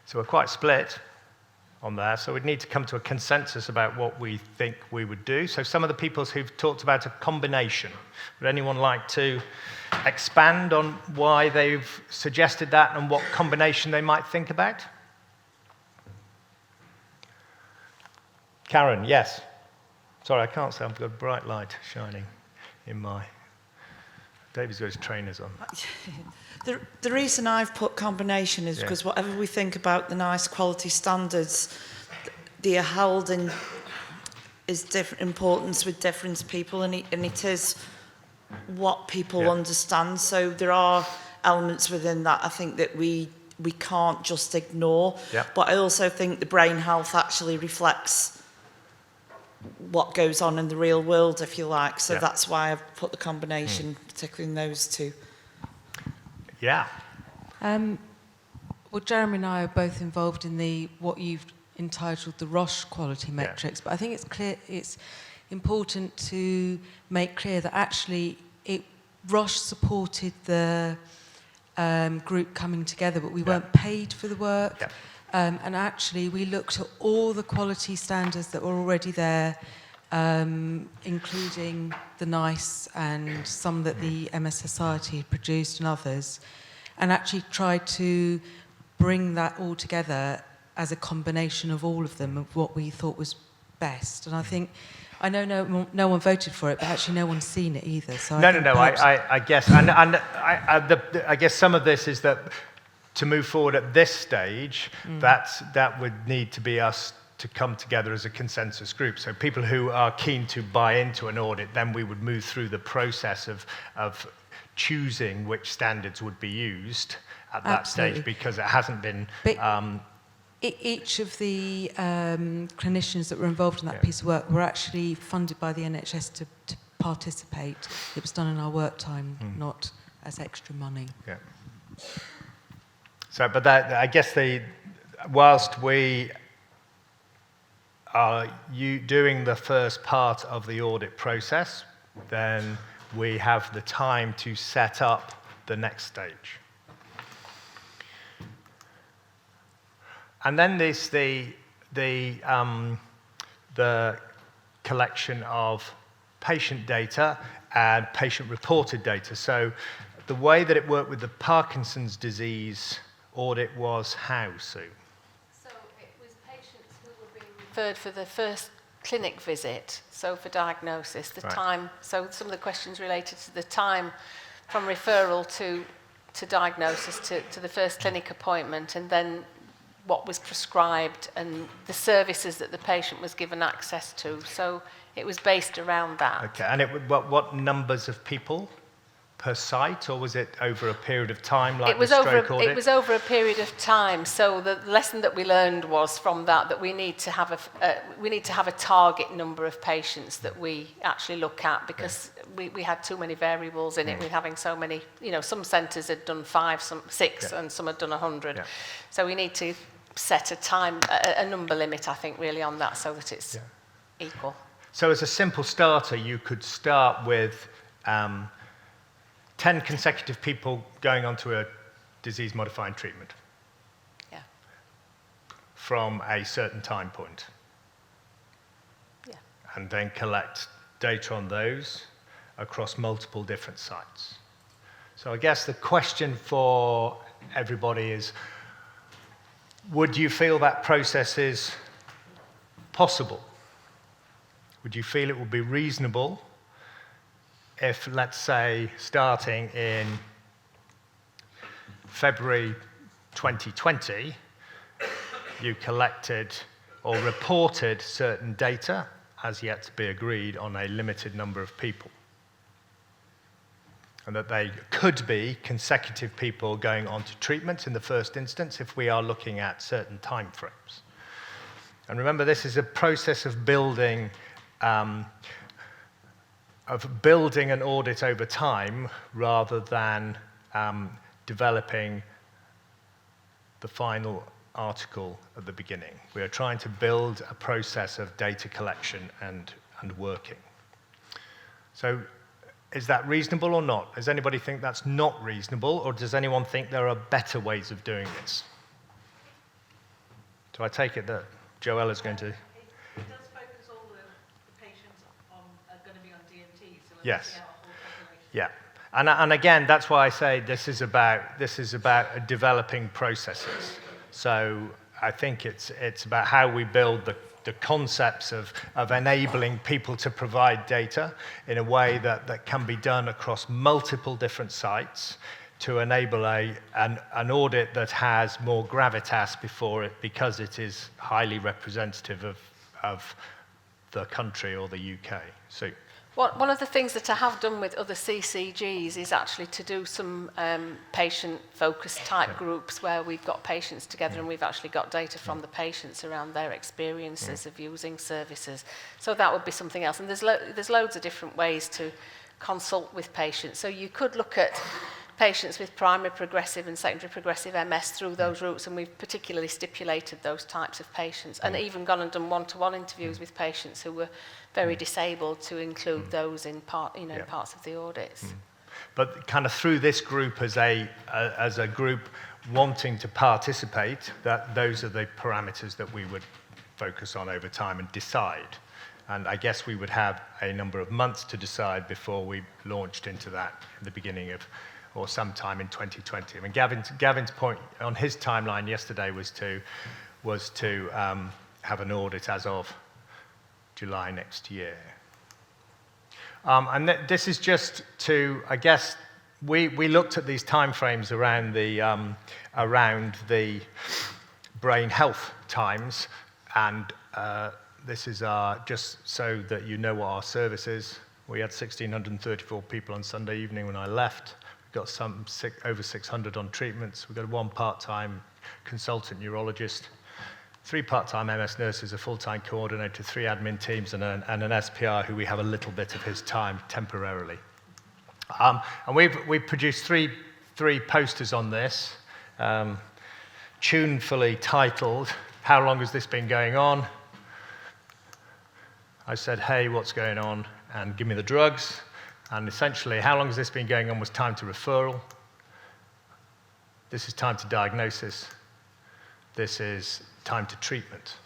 Speaker 1: So we're quite split on there, so we'd need to come to a consensus about what we think we would do. So some of the people who've talked about a combination, would anyone like to expand on why they've suggested that and what combination they might think about? Karen, yes. Sorry, I can't say. I've got a bright light shining in my... David's got his trainers on.
Speaker 12: The reason I've put combination is because whatever we think about the NICE quality standards, they are held in is different importance with different people, and it is what people understand. So there are elements within that I think that we can't just ignore. But I also think the brain health actually reflects what goes on in the real world, if you like. So that's why I've put the combination, particularly in those two.
Speaker 13: Well, Jeremy and I are both involved in what you've entitled the Roche quality metrics, but I think it's important to make clear that actually Roche supported the group coming together, but we weren't paid for the work. And actually, we looked at all the quality standards that were already there, including the NICE and some that the MS Society had produced and others, and actually tried to bring that all together as a combination of all of them, of what we thought was best. And I think, I know no one voted for it, but actually no one's seen it either. So
Speaker 1: I guess, and I guess some of this is that to move forward at this stage, that would need to be us to come together as a consensus group. So people who are keen to buy into an audit, then we would move through the process of choosing which standards would be used at that
Speaker 13: Absolutely.
Speaker 1: stage because it hasn't been.
Speaker 13: But each of the clinicians that were involved in that piece of work were actually funded by the NHS to participate. It was done in our work time, not as extra money.
Speaker 1: Yeah. So, but that, I guess whilst we are doing the first part of the audit process, then we have the time to set up the next stage. And then there's the collection of patient data and patient-reported data. So the way that it worked with the Parkinson's disease audit was how, Sue?
Speaker 2: So it was patients who were being referred for the first clinic visit, so for diagnosis, the
Speaker 1: Right.
Speaker 2: time, so some of the questions related to the time from referral to diagnosis to the first clinic appointment, and then what was prescribed and the services that the patient was given access to. So it was based around that.
Speaker 1: Okay, and what numbers of people per site, or was it over a period of time, like
Speaker 2: It was
Speaker 1: the stroke audit?
Speaker 2: it was over a period of time. So the lesson that we learned was from that we need to have a target number of patients that we actually look at, because we had too many variables in it. With having so many, some centres had done 5, some 6, and some had done 100.
Speaker 1: Yeah.
Speaker 2: So we need to set a number limit, I think, really on that, so that it's equal.
Speaker 1: So as a simple starter, you could start with 10 consecutive people going on to a disease-modifying treatment.
Speaker 2: Yeah.
Speaker 1: From a certain time point.
Speaker 2: Yeah.
Speaker 1: And then collect data on those across multiple different sites. So I guess the question for everybody is, would you feel that process is possible? Would you feel it would be reasonable if, let's say, starting in February 2020, you collected or reported certain data, as yet to be agreed, on a limited number of people? And that they could be consecutive people going on to treatment in the first instance if we are looking at certain timeframes. And remember, this is a process of building an audit over time rather than developing the final article at the beginning. We are trying to build a process of data collection and working. So is that reasonable or not? Does anybody think that's not reasonable, or does anyone think there are better ways of doing this? Do I take it that Joella's going to...
Speaker 4: It does focus all the patients are going to be on DMT, so
Speaker 1: Yes.
Speaker 4: our whole population.
Speaker 1: Yeah. And again, that's why I say this is about developing processes. So I think it's about how we build the concepts of enabling people to provide data in a way that can be done across multiple different sites to enable an audit that has more gravitas before it, because it is highly representative of the country or the UK. So.
Speaker 2: One of the things that I have done with other CCGs is actually to do some patient-focused type groups where we've got patients together and we've actually got data from the patients around their experiences of using services. So that would be something else. And there's loads of different ways to consult with patients. So you could look at patients with primary progressive and secondary progressive MS through those routes, and we've particularly stipulated those types of patients, and even gone and done one-to-one interviews with patients who were very disabled to include those in parts of the audits.
Speaker 1: But kind of through this group as a group wanting to participate, those are the parameters that we would focus on over time and decide. And I guess we would have a number of months to decide before we launched into that at the beginning of, or sometime in 2020. I mean, Gavin's point on his timeline yesterday was to have an audit as of July next year. And this is just to, I guess, we looked at these timeframes around the brain health times, and this is just so that you know what our service is. We had 1,634 people on Sunday evening when I left. We've got over 600 on treatments. We've got one part-time consultant neurologist, 3 part-time MS nurses, a full-time coordinator, 3 admin teams, and an SPR who we have a little bit of his time temporarily. And we've produced three posters on this, tunefully titled, "How long has this been going on?" I said, "Hey, what's going on? And give me the drugs." And essentially, "How long has this been going on?" was time to referral. This is time to diagnosis. This is time to treatment.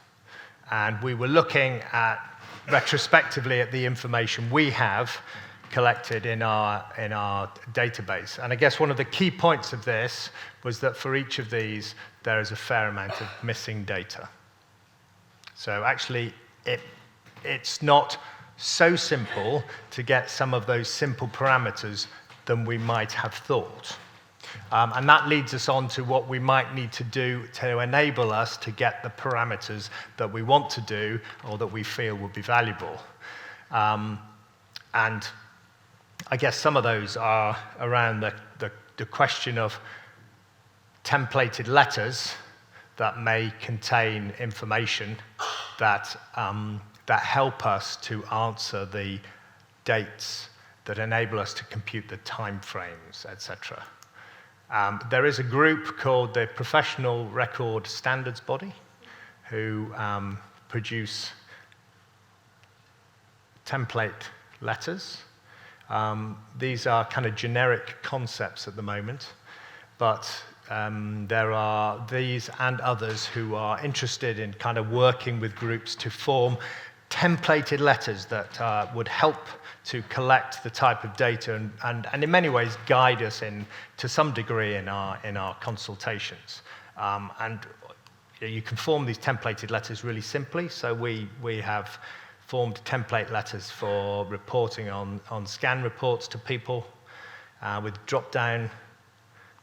Speaker 1: And we were looking at, retrospectively, at the information we have collected in our database. And I guess one of the key points of this was that for each of these, there is a fair amount of missing data. So actually, it's not so simple to get some of those simple parameters than we might have thought. And that leads us on to what we might need to do to enable us to get the parameters that we want to do or that we feel would be valuable. And I guess some of those are around the question of templated letters that may contain information that help us to answer the dates, that enable us to compute the timeframes, etc. There is a group called the Professional Record Standards Body who produce template letters. These are kind of generic concepts at the moment, but there are these and others who are interested in kind of working with groups to form templated letters that would help to collect the type of data and in many ways guide us to some degree in our consultations. And you can form these templated letters really simply. So we have formed template letters for reporting on scan reports to people with drop-down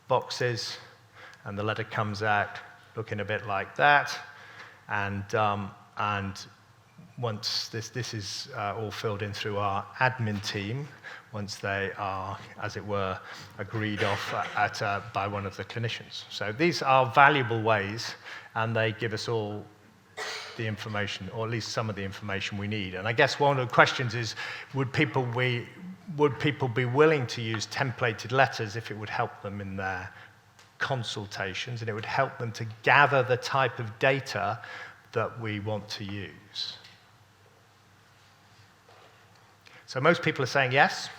Speaker 1: boxes, and the letter comes out looking a bit like that. And once this is all filled in through our admin team, once they are, as it were, agreed off by one of the clinicians. So these are valuable ways, and they give us all the information, or at least some of the information we need. And I guess one of the questions is, would people be willing to use templated letters if it would help them in their consultations, and it would help them to gather the type of data that we want to use? So most people are saying yes.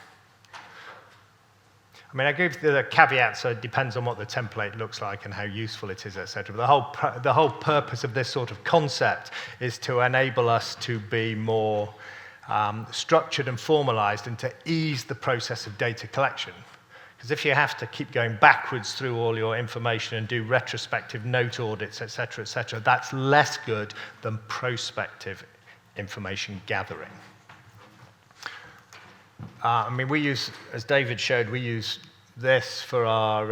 Speaker 1: I mean, I give the caveat, so it depends on what the template looks like and how useful it is, etc. But the whole purpose of this sort of concept is to enable us to be more structured and formalized and to ease the process of data collection. Because if you have to keep going backwards through all your information and do retrospective note audits, etc., that's less good than prospective information gathering. I mean, we use, as David showed, we use this for our,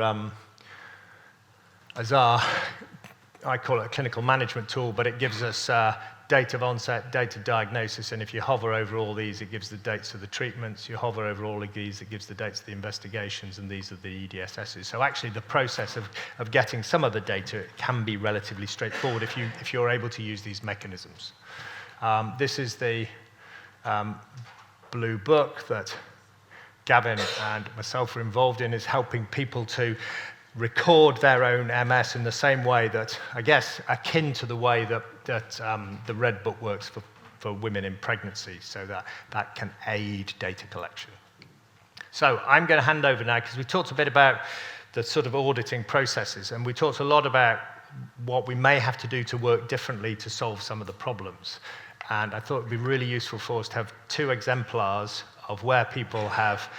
Speaker 1: I call it a clinical management tool, but it gives us date of onset, date of diagnosis, and if you hover over all these, it gives the dates of the treatments. You hover over all of these, it gives the dates of the investigations, and these are the EDSSs. So actually, the process of getting some of the data can be relatively straightforward if you're able to use these mechanisms. This is the blue book that Gavin and myself are involved in, is helping people to record their own MS in the same way that, I guess, akin to the way that the Red Book works for women in pregnancy, so that can aid data collection. So I'm going to hand over now, because we talked a bit about the sort of auditing processes, and we talked a lot about what we may have to do to work differently to solve some of the problems. And I thought it would be really useful for us to have 2 exemplars of where people have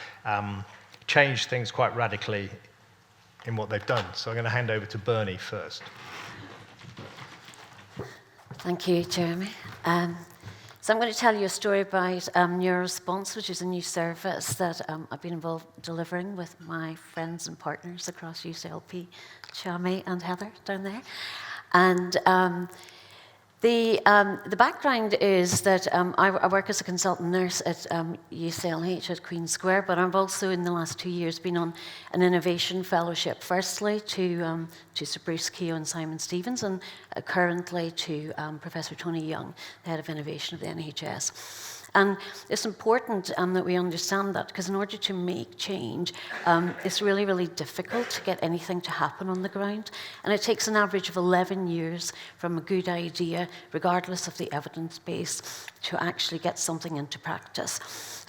Speaker 1: changed things quite radically in what they've done. So I'm going to hand over to Bernie first.
Speaker 14: Thank you, Jeremy. So I'm going to tell you a story about NeuroResponse, which is a new service that I've been involved delivering with my friends and partners across UCLP, Shami and Heather down there. And The background is that I work as a consultant nurse at UCLH at Queen Square, but I've also in the last 2 years been on an innovation fellowship, firstly to Sir Bruce Keogh and Simon Stevens, and currently to Professor Tony Young, the head of innovation of the NHS. And it's important that we understand that, because in order to make change, it's really, really difficult to get anything to happen on the ground. And it takes an average of 11 years from a good idea, regardless of the evidence base, to actually get something into practice.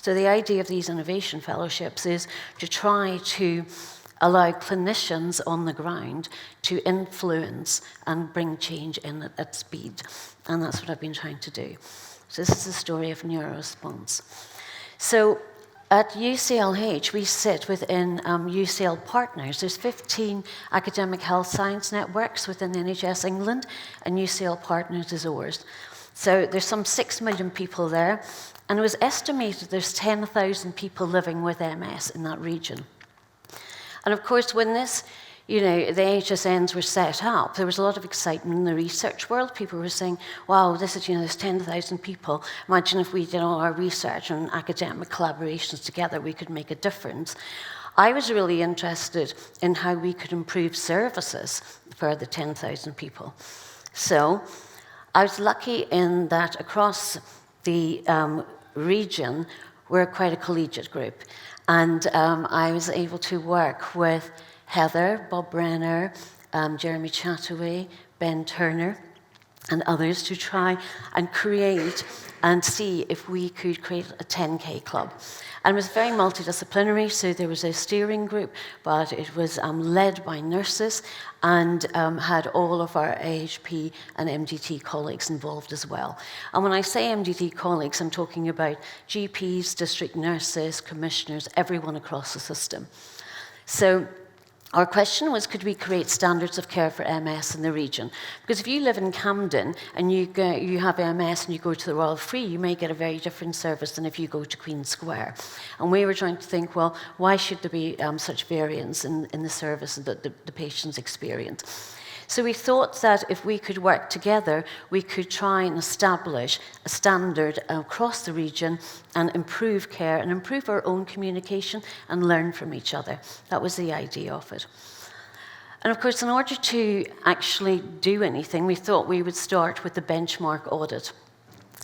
Speaker 14: So the idea of these innovation fellowships is to try to allow clinicians on the ground to influence and bring change in at speed. And that's what I've been trying to do. So this is the story of NeuroResponse. So at UCLH, we sit within UCL Partners. There's 15 academic health science networks within NHS England, and UCL Partners is ours. So there's some 6 million people there, and it was estimated there's 10,000 people living with MS in that region. And of course, when this, the HSNs were set up, there was a lot of excitement in the research world. People were saying, wow, this is, there's 10,000 people. Imagine if we did all our research and academic collaborations together, we could make a difference. I was really interested in how we could improve services for the 10,000 people. So I was lucky in that across the region, we're quite a collegiate group. And I was able to work with Heather, Bob Brenner, Jeremy Chataway, Ben Turner, and others to try and create and see if we could create a 10K club. And it was very multidisciplinary, so there was a steering group, but it was led by nurses and had all of our AHP and MDT colleagues involved as well. And when I say MDT colleagues, I'm talking about GPs, district nurses, commissioners, everyone across the system. So our question was, could we create standards of care for MS in the region? Because if you live in Camden and you have MS and you go to the Royal Free, you may get a very different service than if you go to Queen Square. And we were trying to think, well, why should there be such variance in the service that the patients experience? So we thought that if we could work together, we could try and establish a standard across the region and improve care and improve our own communication and learn from each other. That was the idea of it. And of course, in order to actually do anything, we thought we would start with the benchmark audit.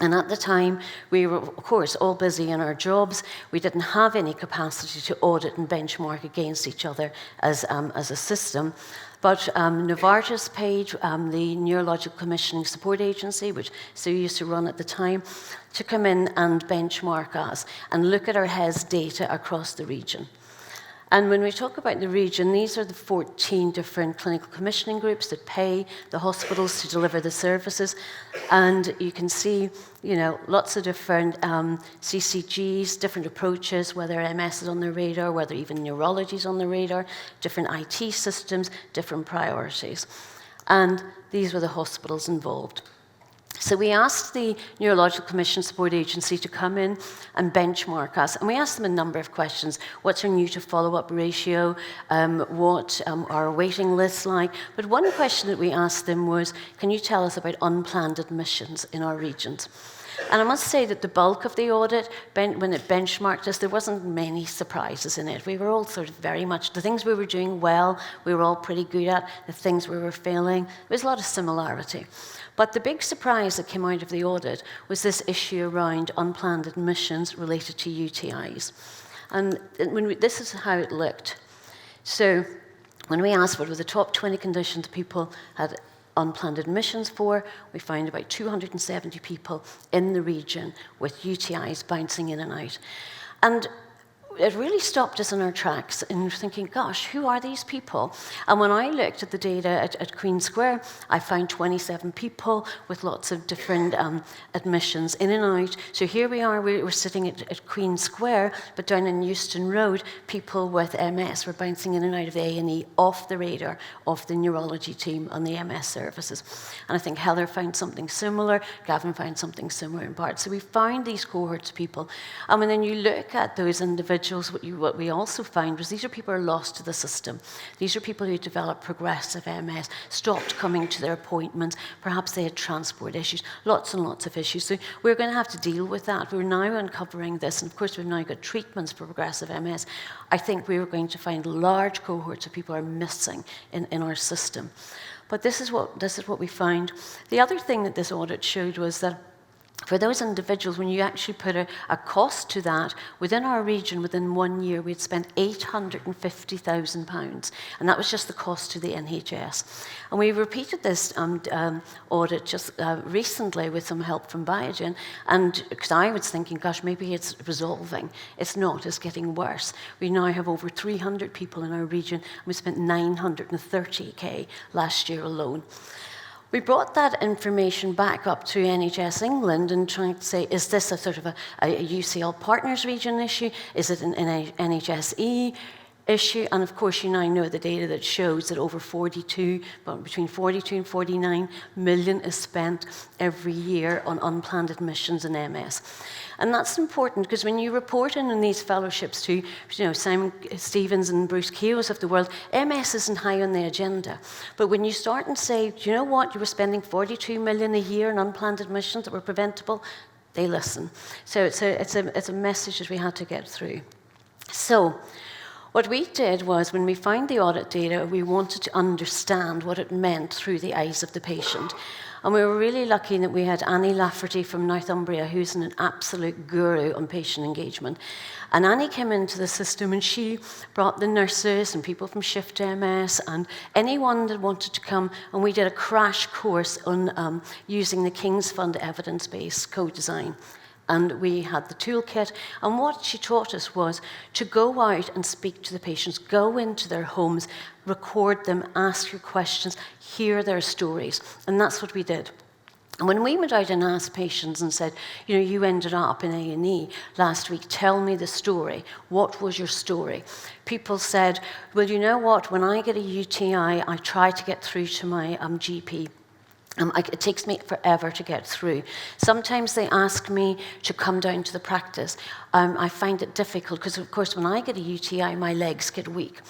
Speaker 14: And at the time, we were, of course, all busy in our jobs. We didn't have any capacity to audit and benchmark against each other as a system. But Novartis paid the Neurological Commissioning Support Agency, which Sue used to run at the time, to come in and benchmark us and look at our HES data across the region. And when we talk about the region, these are the 14 different clinical commissioning groups that pay the hospitals to deliver the services. And you can see, lots of different CCGs, different approaches, whether MS is on the radar, whether even neurology is on the radar, different IT systems, different priorities. And these were the hospitals involved. So we asked the Neurological Commission Support Agency to come in and benchmark us. And we asked them a number of questions. What's our new to follow-up ratio? What are our waiting lists like? But one question that we asked them was, can you tell us about unplanned admissions in our regions? And I must say that the bulk of the audit, when it benchmarked us, there wasn't many surprises in it. We were all sort of very much, the things we were doing well, we were all pretty good at. The things we were failing, there was a lot of similarity. But the big surprise that came out of the audit was this issue around unplanned admissions related to UTIs. And this is how it looked. So when we asked what were the top 20 conditions people had unplanned admissions for, we found about 270 people in the region with UTIs bouncing in and out. And it really stopped us in our tracks in thinking, gosh, who are these people? And when I looked at the data at Queen Square, I found 27 people with lots of different admissions in and out. So here we are, we're sitting at Queen Square, but down in Euston Road, people with MS were bouncing in and out of A&E off the radar of the neurology team on the MS services. And I think Heather found something similar, Gavin found something similar in part. So we found these cohorts of people. And then you look at those individuals individuals, what we also found was these are people who are lost to the system. These are people who developed progressive MS, stopped coming to their appointments, perhaps they had transport issues, lots and lots of issues. So we're going to have to deal with that. We're now uncovering this, and of course we've now got treatments for progressive MS. I think we are going to find large cohorts of people are missing in our system. But this is what we found. The other thing that this audit showed was that for those individuals, when you actually put a cost to that, within our region, within 1 year, we had spent £850,000. And that was just the cost to the NHS. And we repeated this audit just recently with some help from Biogen. And because I was thinking, gosh, maybe it's resolving. It's not, it's getting worse. We now have over 300 people in our region, and we spent 930k last year alone. We brought that information back up to NHS England and trying to say, is this a sort of a UCL Partners region issue? Is it an NHSE issue? And of course, you now know the data that shows that between 42 and 49 million is spent every year on unplanned admissions in MS. And that's important because when you report in these fellowships to Simon Stevens and Bruce Keogh's of the world, MS isn't high on the agenda. But when you start and say, do you know what, you were spending 42 million a year on unplanned admissions that were preventable, they listen. So it's a message that we had to get through. So what we did was, when we found the audit data, we wanted to understand what it meant through the eyes of the patient. And we were really lucky that we had Annie Lafferty from Northumbria, who's an absolute guru on patient engagement. And Annie came into the system and she brought the nurses and people from Shift MS and anyone that wanted to come, and we did a crash course on using the King's Fund evidence-based co-design. And we had the toolkit, and what she taught us was to go out and speak to the patients, go into their homes, record them, ask your questions, hear their stories, and that's what we did. And when we went out and asked patients and said, you ended up in A&E last week, tell me the story. What was your story? People said, well, you know what, when I get a UTI, I try to get through to my GP. It takes me forever to get through. Sometimes they ask me to come down to the practice. I find it difficult because, of course, when I get a UTI, my legs get weak.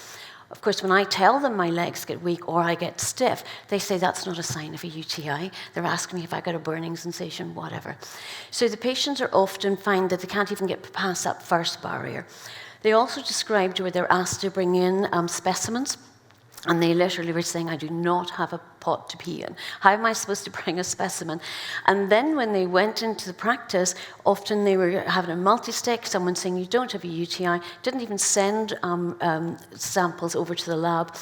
Speaker 14: Of course, when I tell them my legs get weak or I get stiff, they say that's not a sign of a UTI. They're asking me if I got a burning sensation, whatever. So the patients are often find that they can't even get past that first barrier. They also described where they're asked to bring in specimens. And they literally were saying, I do not have a pot to pee in. How am I supposed to bring a specimen? And then when they went into the practice, often they were having a multi-stick, someone saying, you don't have a UTI, didn't even send samples over to the lab,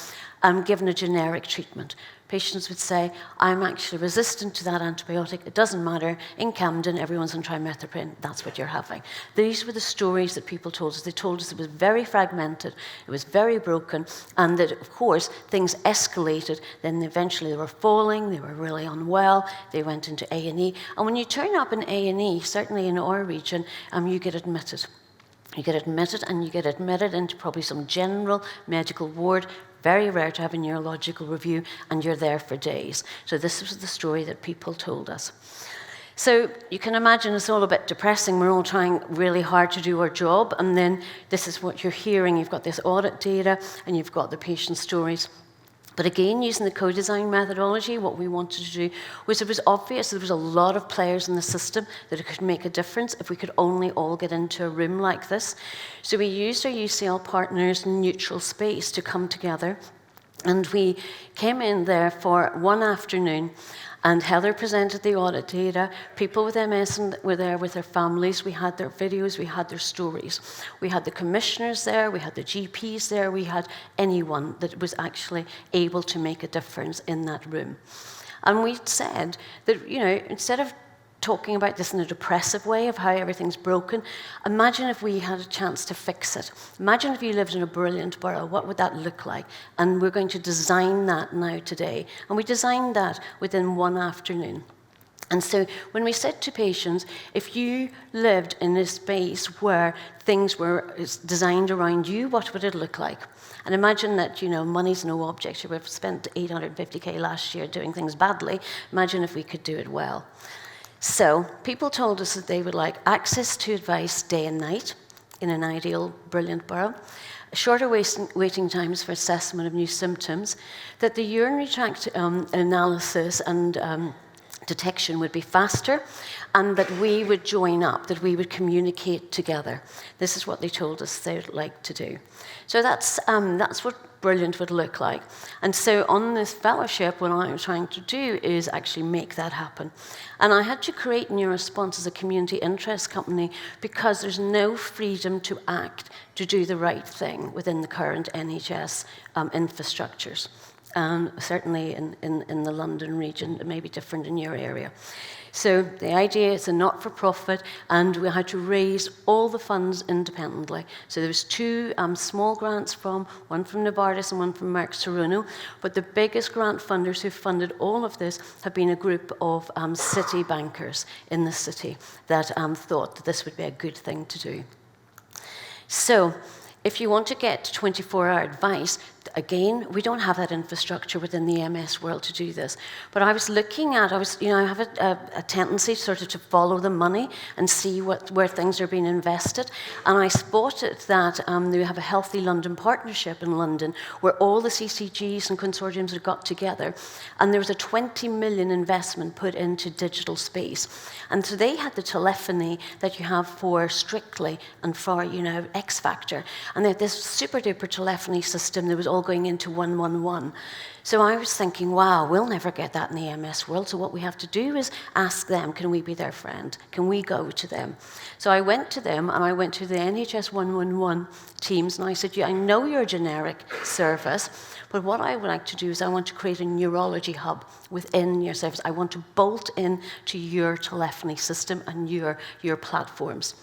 Speaker 14: given a generic treatment. Patients would say, I'm actually resistant to that antibiotic. It doesn't matter. In Camden, everyone's on trimethoprim. That's what you're having. These were the stories that people told us. They told us it was very fragmented, it was very broken, and that, of course, things escalated. Then eventually they were falling, they were really unwell, they went into A&E. And when you turn up in A&E, certainly in our region, you get admitted. You get admitted, and you get admitted into probably some general medical ward. Very rare to have a neurological review, and you're there for days. So this was the story that people told us. So you can imagine it's all a bit depressing. We're all trying really hard to do our job, and then this is what you're hearing. You've got this audit data, and you've got the patient stories. But again, using the co-design methodology, what we wanted to do was it was obvious there was a lot of players in the system that it could make a difference if we could only all get into a room like this. So we used our UCL Partners neutral space to come together. And we came in there for one afternoon, and Heather presented the audit data. People with MS were there with their families. We had their videos, we had their stories. We had the commissioners there, we had the GPs there, we had anyone that was actually able to make a difference in that room. And we said that, instead of talking about this in a depressive way of how everything's broken, imagine if we had a chance to fix it. Imagine if you lived in a brilliant borough, what would that look like? And we're going to design that now today. And we designed that within one afternoon. And so when we said to patients, if you lived in a space where things were designed around you, what would it look like? And imagine that, money's no object. We've spent 850k last year doing things badly. Imagine if we could do it well. So people told us that they would like access to advice day and night. in an ideal, brilliant borough. Shorter waiting times for assessment of new symptoms, that the urinary tract analysis and detection would be faster, and that we would join up, that we would communicate together. This is what they told us they'd like to do. So that's what brilliant would look like. And so on this fellowship, what I'm trying to do is actually make that happen. And I had to create Neuroresponse as a community interest company because there's no freedom to act, to do the right thing within the current NHS infrastructures. Certainly in the London region, it may be different in your area. So the idea is a not-for-profit, and we had to raise all the funds independently. So there was 2 small grants one from Novartis and one from Merck Serono, but the biggest grant funders who funded all of this have been a group of city bankers in the city that thought that this would be a good thing to do. So if you want to get 24-hour advice, again, we don't have that infrastructure within the MS world to do this. But I was looking at, I have a tendency sort of to follow the money and see where things are being invested. And I spotted that we have a Healthy London partnership in London where all the CCGs and consortiums have got together. And there was a 20 million investment put into digital space. And so they had the telephony that you have for Strictly and for, X Factor. And they had this super duper telephony system that was all going into 111. So I was thinking, wow, we'll never get that in the MS world. So what we have to do is ask them, can we be their friend? Can we go to them? So I went to them, and I went to the NHS 111 teams, and I said, I know you're a generic service, but what I would like to do is I want to create a neurology hub within your service. I want to bolt in to your telephony system and your platforms.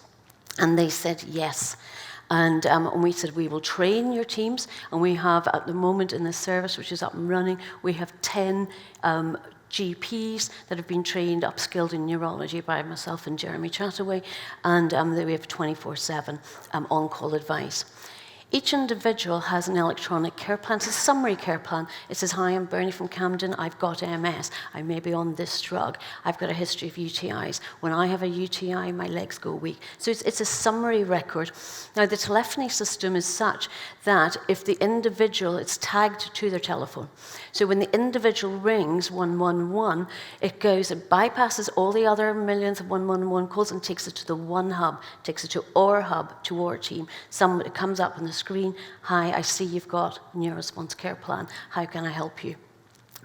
Speaker 14: And they said yes. And we said, we will train your teams. And we have, at the moment in this service, which is up and running, we have 10 GPs that have been trained, upskilled in neurology by myself and Jeremy Chataway. And we have 24/7 on-call advice. Each individual has an electronic care plan. It's a summary care plan. It says, hi, I'm Bernie from Camden. I've got MS. I may be on this drug. I've got a history of UTIs. When I have a UTI, my legs go weak. So it's a summary record. Now, the telephony system is such that if the individual, it's tagged to their telephone. So when the individual rings 111, it bypasses all the other millions of 111 calls and takes it to the one hub, takes it to our hub, to our team. It comes up on the screen, hi, I see you've got a Neuroresponse care plan. How can I help you?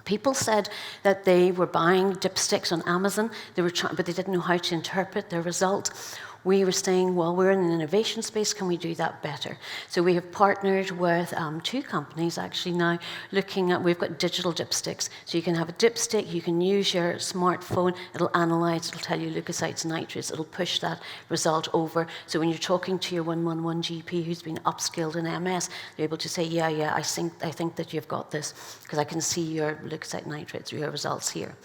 Speaker 14: People said that they were buying dipsticks on Amazon, but they didn't know how to interpret their result. We were saying, well, we're in an innovation space, can we do that better? So we have partnered with 2 companies actually now we've got digital dipsticks. So you can have a dipstick, you can use your smartphone, it'll analyze, it'll tell you leukocytes, nitrates, it'll push that result over. So when you're talking to your 111 GP who's been upskilled in MS, they're able to say, yeah, I think that you've got this, because I can see your leukocyte nitrates, your results here.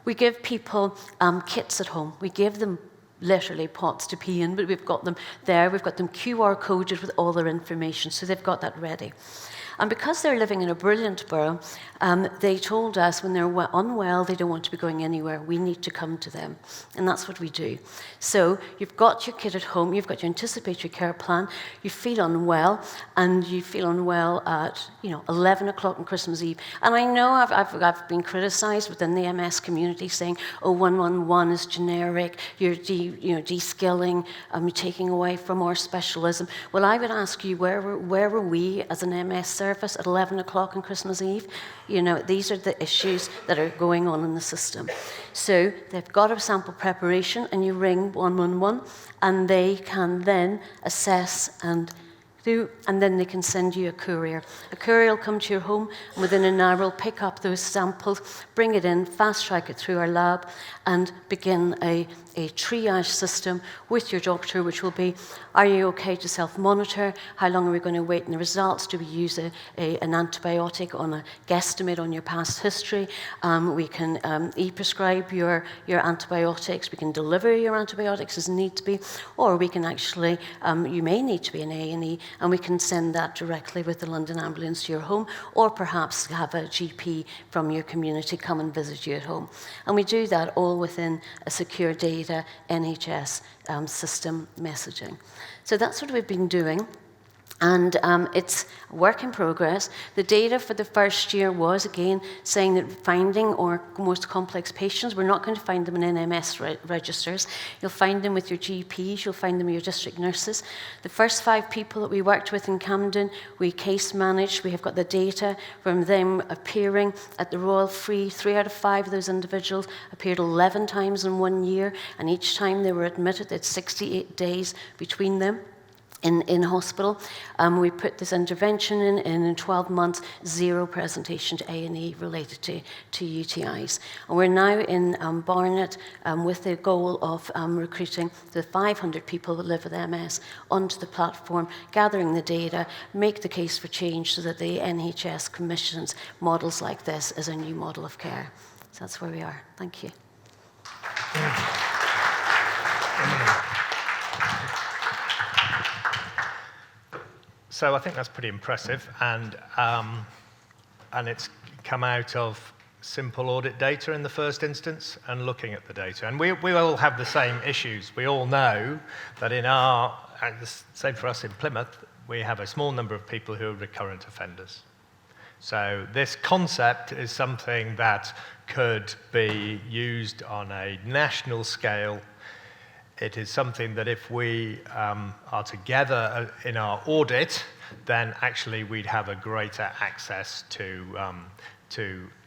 Speaker 14: We give people kits at home. We give them literally pots to pee in, but we've got them there. We've got them QR coded with all their information, so they've got that ready. And because they're living in a brilliant borough, they told us when they're unwell, they don't want to be going anywhere. We need to come to them. And that's what we do. So you've got your kid at home, you've got your anticipatory care plan, you feel unwell, and you feel unwell at 11 o'clock on Christmas Eve. And I know I've been criticised within the MS community saying, oh, 111 is generic, you're de-skilling, you're taking away from our specialism. Well, I would ask you, where were we as an MS service at 11 o'clock on Christmas Eve? These are the issues that are going on in the system. So they've got a sample preparation, and you ring 111, and they can then assess and then they can send you a courier. A courier will come to your home, and within an hour will pick up those samples, bring it in, fast-track it through our lab, and begin a triage system with your doctor, which will be, are you okay to self-monitor? How long are we going to wait in the results? Do we use an antibiotic on a guesstimate on your past history? We can e-prescribe your antibiotics. We can deliver your antibiotics as need to be, or we can actually, you may need to be in A&E, and we can send that directly with the London Ambulance to your home, or perhaps have a GP from your community come and visit you at home. And we do that all within a secure data NHS system messaging. So that's what we've been doing. And it's a work in progress. The data for the first year was, again, saying that finding our most complex patients, we're not going to find them in NMS registers. You'll find them with your GPs, you'll find them with your district nurses. The first 5 people that we worked with in Camden, we case managed. We have got the data from them appearing at the Royal Free. 3 out of 5 of those individuals appeared 11 times in 1 year, and each time they were admitted, it's 68 days between them. In hospital. We put this intervention in 12 months, 0 presentation to A&E related to UTIs. And we're now in Barnet with the goal of recruiting the 500 people that live with MS onto the platform, gathering the data, make the case for change so that the NHS commissions models like this as a new model of care. So that's where we are. Thank you.
Speaker 1: So I think that's pretty impressive, and it's come out of simple audit data in the first instance and looking at the data. And we all have the same issues. We all know that in our, say for us in Plymouth, we have a small number of people who are recurrent offenders. So this concept is something that could be used on a national scale. It is something that if we are together in our audit, then actually we'd have a greater access to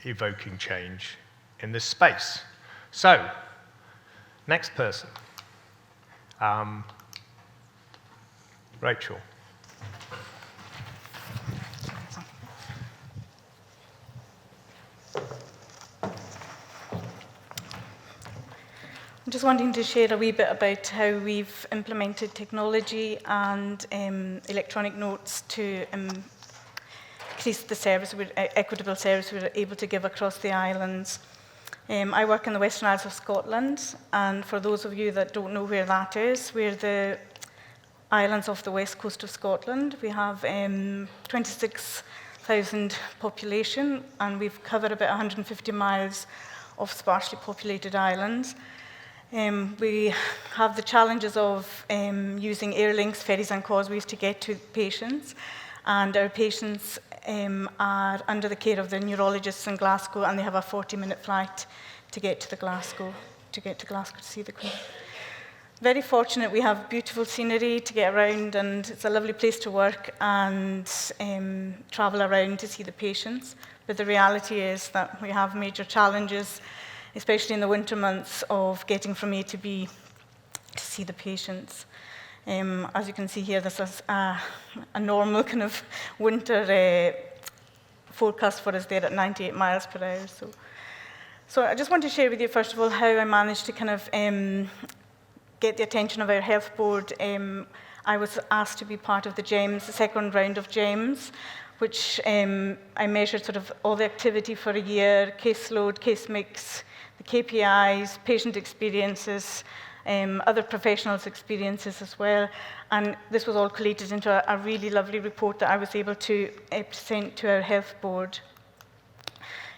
Speaker 1: evoking change in this space. So, next person. Rachel.
Speaker 15: I'm just wanting to share a wee bit about how we've implemented technology and electronic notes to increase the service, equitable service we're able to give across the islands. I work in the Western Isles of Scotland, and for those of you that don't know where that is, we're the islands off the west coast of Scotland. We have 26,000 population, and we've covered about 150 miles of sparsely populated islands. We have the challenges of using airlinks, ferries and causeways to get to patients, and our patients are under the care of the neurologists in Glasgow, and they have a 40-minute flight to get to Glasgow to see the Queen. Very fortunate, we have beautiful scenery to get around, and it's a lovely place to work and travel around to see the patients. But the reality is that we have major challenges, especially in the winter months, of getting from A to B to see the patients. As you can see here, this is a normal kind of winter forecast for us there at 98 miles per hour. So I just want to share with you, first of all, how I managed to kind of get the attention of our health board. I was asked to be part of the GEMS, the second round of GEMS, which I measured sort of all the activity for a year, caseload, case mix, the KPIs, patient experiences, other professionals' experiences as well. And this was all collated into a really lovely report that I was able to present to our health board.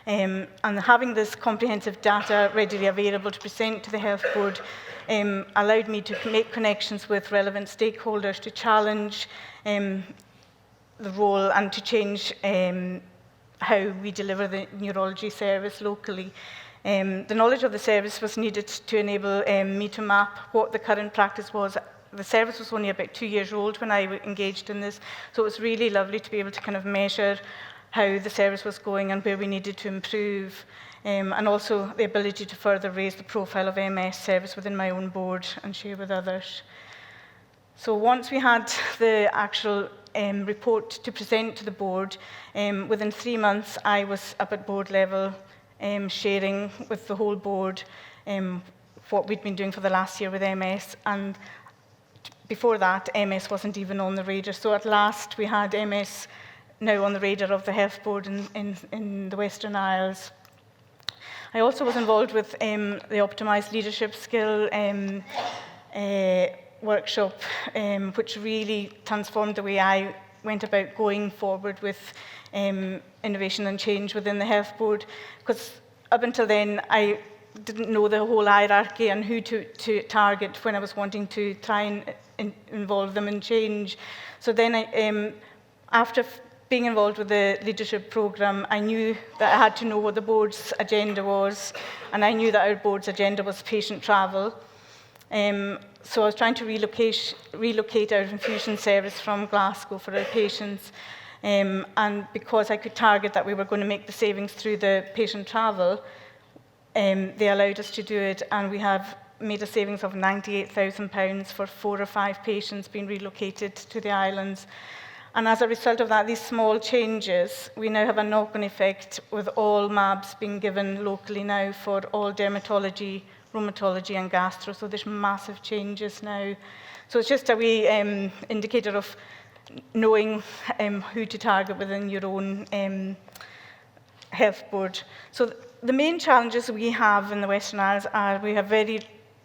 Speaker 15: And having this comprehensive data readily available to present to the health board allowed me to make connections with relevant stakeholders to challenge the role and to change how we deliver the neurology service locally. The knowledge of the service was needed to enable me to map what the current practice was. The service was only about 2 years old when I engaged in this, so it was really lovely to be able to kind of measure how the service was going and where we needed to improve, and also the ability to further raise the profile of MS service within my own board and share with others. So once we had the actual report to present to the board, within 3 months I was up at board level, sharing with the whole board what we'd been doing for the last year with MS, and before that MS wasn't even on the radar. So at last we had MS now on the radar of the health board in the Western Isles. I also was involved with the Optimised Leadership Skill workshop, which really transformed the way I went about going forward with innovation and change within the health board, because up until then I didn't know the whole hierarchy and who to target when I was wanting to try and involve them in change. So then after being involved with the leadership programme, I knew that I had to know what the board's agenda was, and I knew that our board's agenda was patient travel. So I was trying to relocate our infusion service from Glasgow for our patients. And because I could target that we were going to make the savings through the patient travel, they allowed us to do it, and we have made a savings of £98,000 for 4 or 5 patients being relocated to the islands. And as a result of that, these small changes, we now have a knock-on effect with all MABs being given locally now for all dermatology, rheumatology and gastro. So there's massive changes now. So it's just a wee indicator of knowing who to target within your own health board. So the main challenges we have in the Western Isles are we have very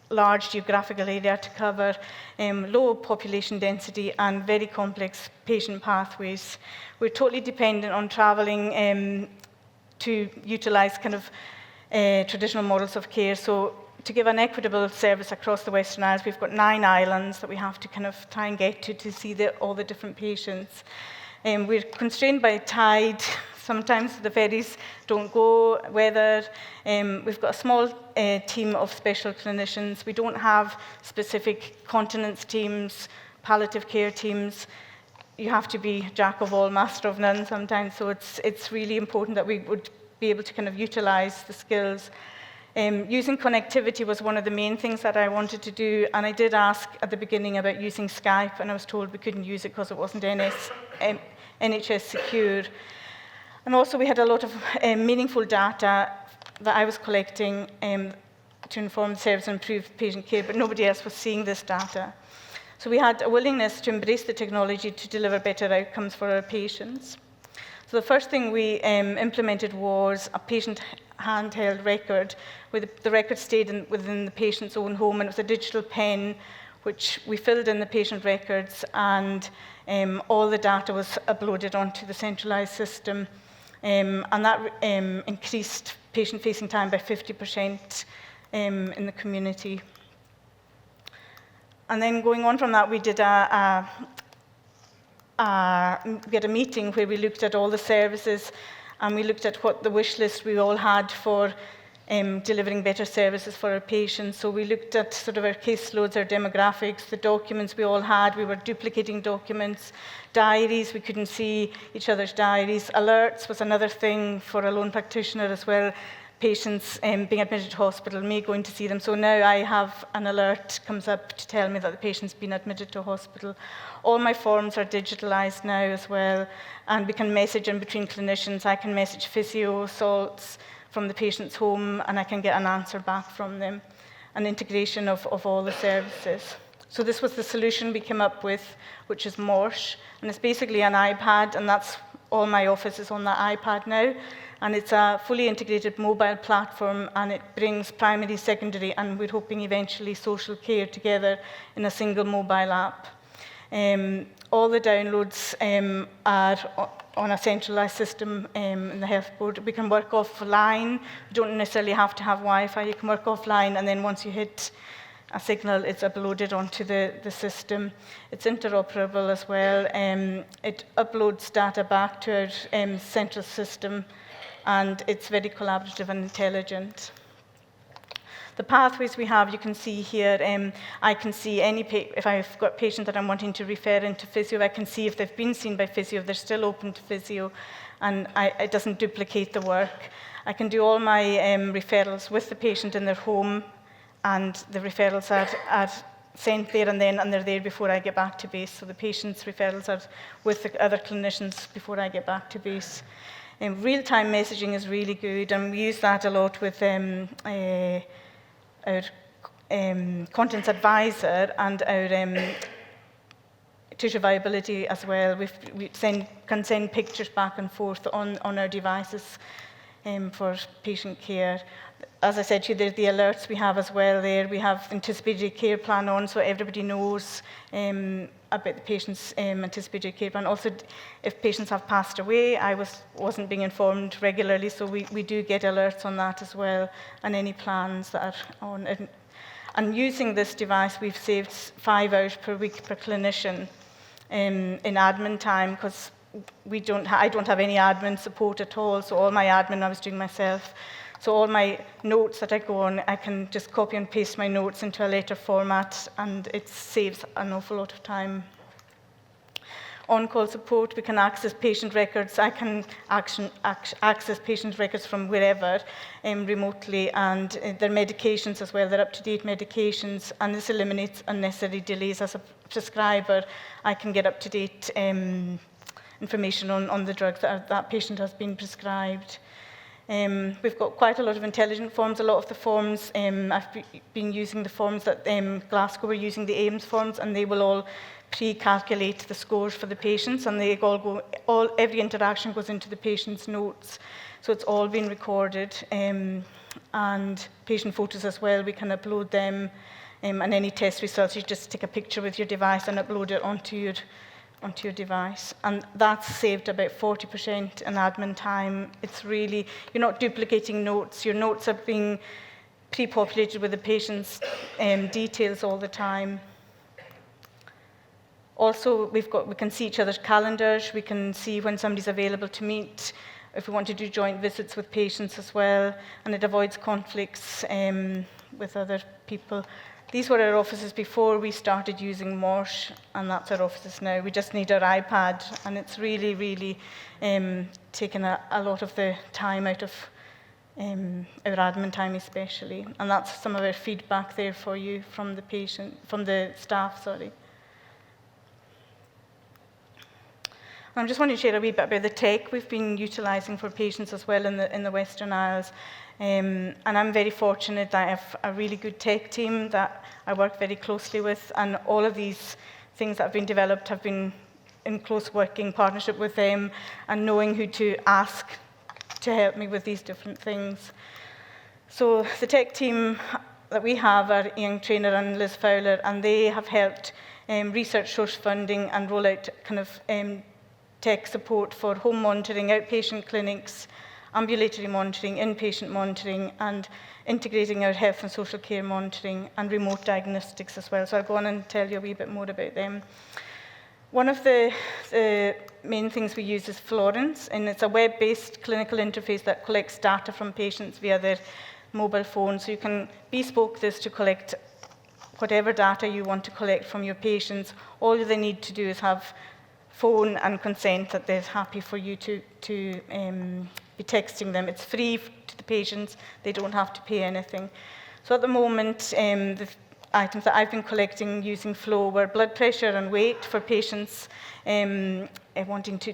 Speaker 15: large geographical area to cover, low population density and very complex patient pathways. We're totally dependent on travelling to utilise kind of traditional models of care. So to give an equitable service across the Western Isles, we've got 9 islands that we have to kind of try and get to see all the different patients. We're constrained by tide. Sometimes the ferries don't go, weather. We've got a small team of special clinicians. We don't have specific continence teams, palliative care teams. You have to be jack of all, master of none sometimes. So it's really important that we would be able to kind of utilise the skills. Using connectivity was one of the main things that I wanted to do, and I did ask at the beginning about using Skype, and I was told we couldn't use it because it wasn't NHS secure. And also we had a lot of meaningful data that I was collecting to inform the service and improve patient care, but nobody else was seeing this data. So we had a willingness to embrace the technology to deliver better outcomes for our patients. So the first thing we implemented was a patient handheld record, where the record stayed within the patient's own home, and it was a digital pen which we filled in the patient records, and all the data was uploaded onto the centralised system, and that increased patient-facing time by 50% in the community. And then going on from that, we did we had a meeting where we looked at all the services, and we looked at what the wish list we all had for delivering better services for our patients. So we looked at sort of our caseloads, our demographics, the documents we all had. We were duplicating documents, diaries, we couldn't see each other's diaries. Alerts was another thing for a lone practitioner as well. Patients being admitted to hospital, me going to see them. So now I have an alert comes up to tell me that the patient's been admitted to hospital. All my forms are digitalised now as well, and we can message in between clinicians. I can message physio, salts from the patient's home, and I can get an answer back from them. An integration of all the services. So this was the solution we came up with, which is Morsh, and it's basically an iPad, and that's all my office is on that iPad now. And it's a fully integrated mobile platform, and it brings primary, secondary, and we're hoping eventually social care together in a single mobile app. All the downloads are on a centralised system in the health board. We can work offline. You don't necessarily have to have Wi-Fi. You can work offline, and then once you hit a signal, it's uploaded onto the system. It's interoperable as well. It uploads data back to our central system, and it's very collaborative and intelligent. The pathways we have, you can see here, I can see if I've got a patient that I'm wanting to refer into physio, I can see if they've been seen by physio, if they're still open to physio, and it doesn't duplicate the work. I can do all my referrals with the patient in their home, and the referrals are sent there and then, and they're there before I get back to base. So the patient's referrals are with the other clinicians before I get back to base. Real-time messaging is really good, and we use that a lot with our contents advisor and our tissue viability as well. We can send pictures back and forth on our devices for patient care. As I said to you, there's the alerts we have as well there. We have anticipated care plan on, so everybody knows about the patient's anticipated care plan. Also, if patients have passed away, I wasn't being informed regularly, so we do get alerts on that as well, and any plans that are on. And using this device, we've saved 5 hours per week per clinician in admin time, because I don't have any admin support at all, so all my admin I was doing myself. So all my notes that I go on, I can just copy and paste my notes into a letter format, and it saves an awful lot of time. On-call support, we can access patient records. I can access patient records from wherever, remotely, and their medications as well. They're up-to-date medications, and this eliminates unnecessary delays. As a prescriber, I can get up-to-date information on the drugs that patient has been prescribed. We've got quite a lot of intelligent forms. A lot of the forms, I've been using the forms that Glasgow were using, the AIMS forms, and they will all pre-calculate the scores for the patients, and they every interaction goes into the patient's notes. So it's all been recorded, and patient photos as well. We can upload them, and any test results, you just take a picture with your device and upload it onto your device. And that's saved about 40% in admin time. It's really, you're not duplicating notes. Your notes are being pre-populated with the patient's details all the time. Also, we can see each other's calendars. We can see when somebody's available to meet, if we want to do joint visits with patients as well, and it avoids conflicts with other people. These were our offices before we started using Morse, and that's our offices now. We just need our iPad, and it's really, really taken a lot of the time out of our admin time especially. And that's some of our feedback there for you from the staff, sorry. I just want to share a wee bit about the tech we've been utilising for patients as well in the Western Isles. And I'm very fortunate that I have a really good tech team that I work very closely with, and all of these things that have been developed have been in close working partnership with them and knowing who to ask to help me with these different things. So the tech team that we have are Ian Traynor and Liz Fowler, and they have helped research source funding and roll out kind of tech support for home monitoring, outpatient clinics, ambulatory monitoring, inpatient monitoring, and integrating our health and social care monitoring and remote diagnostics as well. So I'll go on and tell you a wee bit more about them. One of the main things we use is Florence, and it's a web-based clinical interface that collects data from patients via their mobile phone. So you can bespoke this to collect whatever data you want to collect from your patients. All they need to do is have phone and consent that they're happy for you to be texting them. It's free to the patients. They don't have to pay anything. So at the moment, the items that I've been collecting using Flow were blood pressure and weight for patients wanting to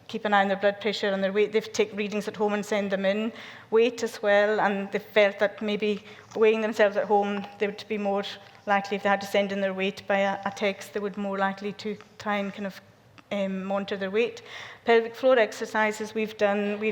Speaker 15: keep an eye on their blood pressure and their weight. They take readings at home and send them in. Weight as well, and they felt that maybe weighing themselves at home, they would be more likely, if they had to send in their weight by a text, they would more likely to try and kind of monitor their weight. Pelvic floor exercises we've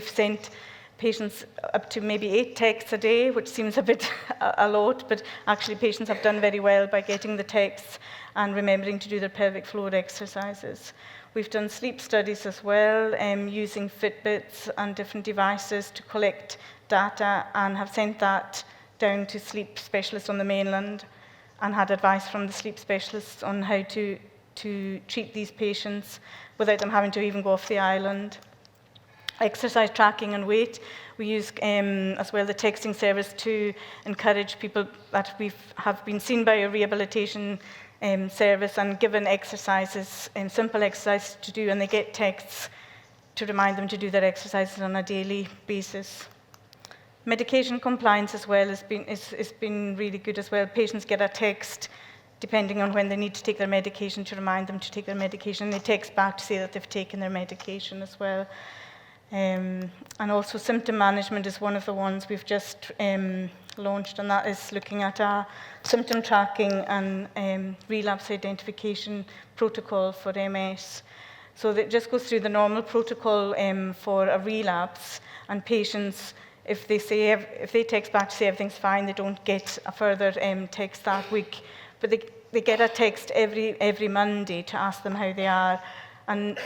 Speaker 15: sent patients up to maybe 8 texts a day, which seems a bit a lot, but actually patients have done very well by getting the texts and remembering to do their pelvic floor exercises. We've done sleep studies as well, using Fitbits and different devices to collect data, and have sent that down to sleep specialists on the mainland and had advice from the sleep specialists on how to treat these patients without them having to even go off the island. Exercise tracking and weight. We use as well the texting service to encourage people that have been seen by a rehabilitation service and given exercises, simple exercises to do, and they get texts to remind them to do their exercises on a daily basis. Medication compliance as well has been really good as well. Patients get a text depending on when they need to take their medication to remind them to take their medication. They text back to say that they've taken their medication as well. And also symptom management is one of the ones we've just launched, and that is looking at symptom tracking and relapse identification protocol for MS. So that just goes through the normal protocol for a relapse, and patients, if they text back to say everything's fine, they don't get a further text that week. But they get a text every Monday to ask them how they are, And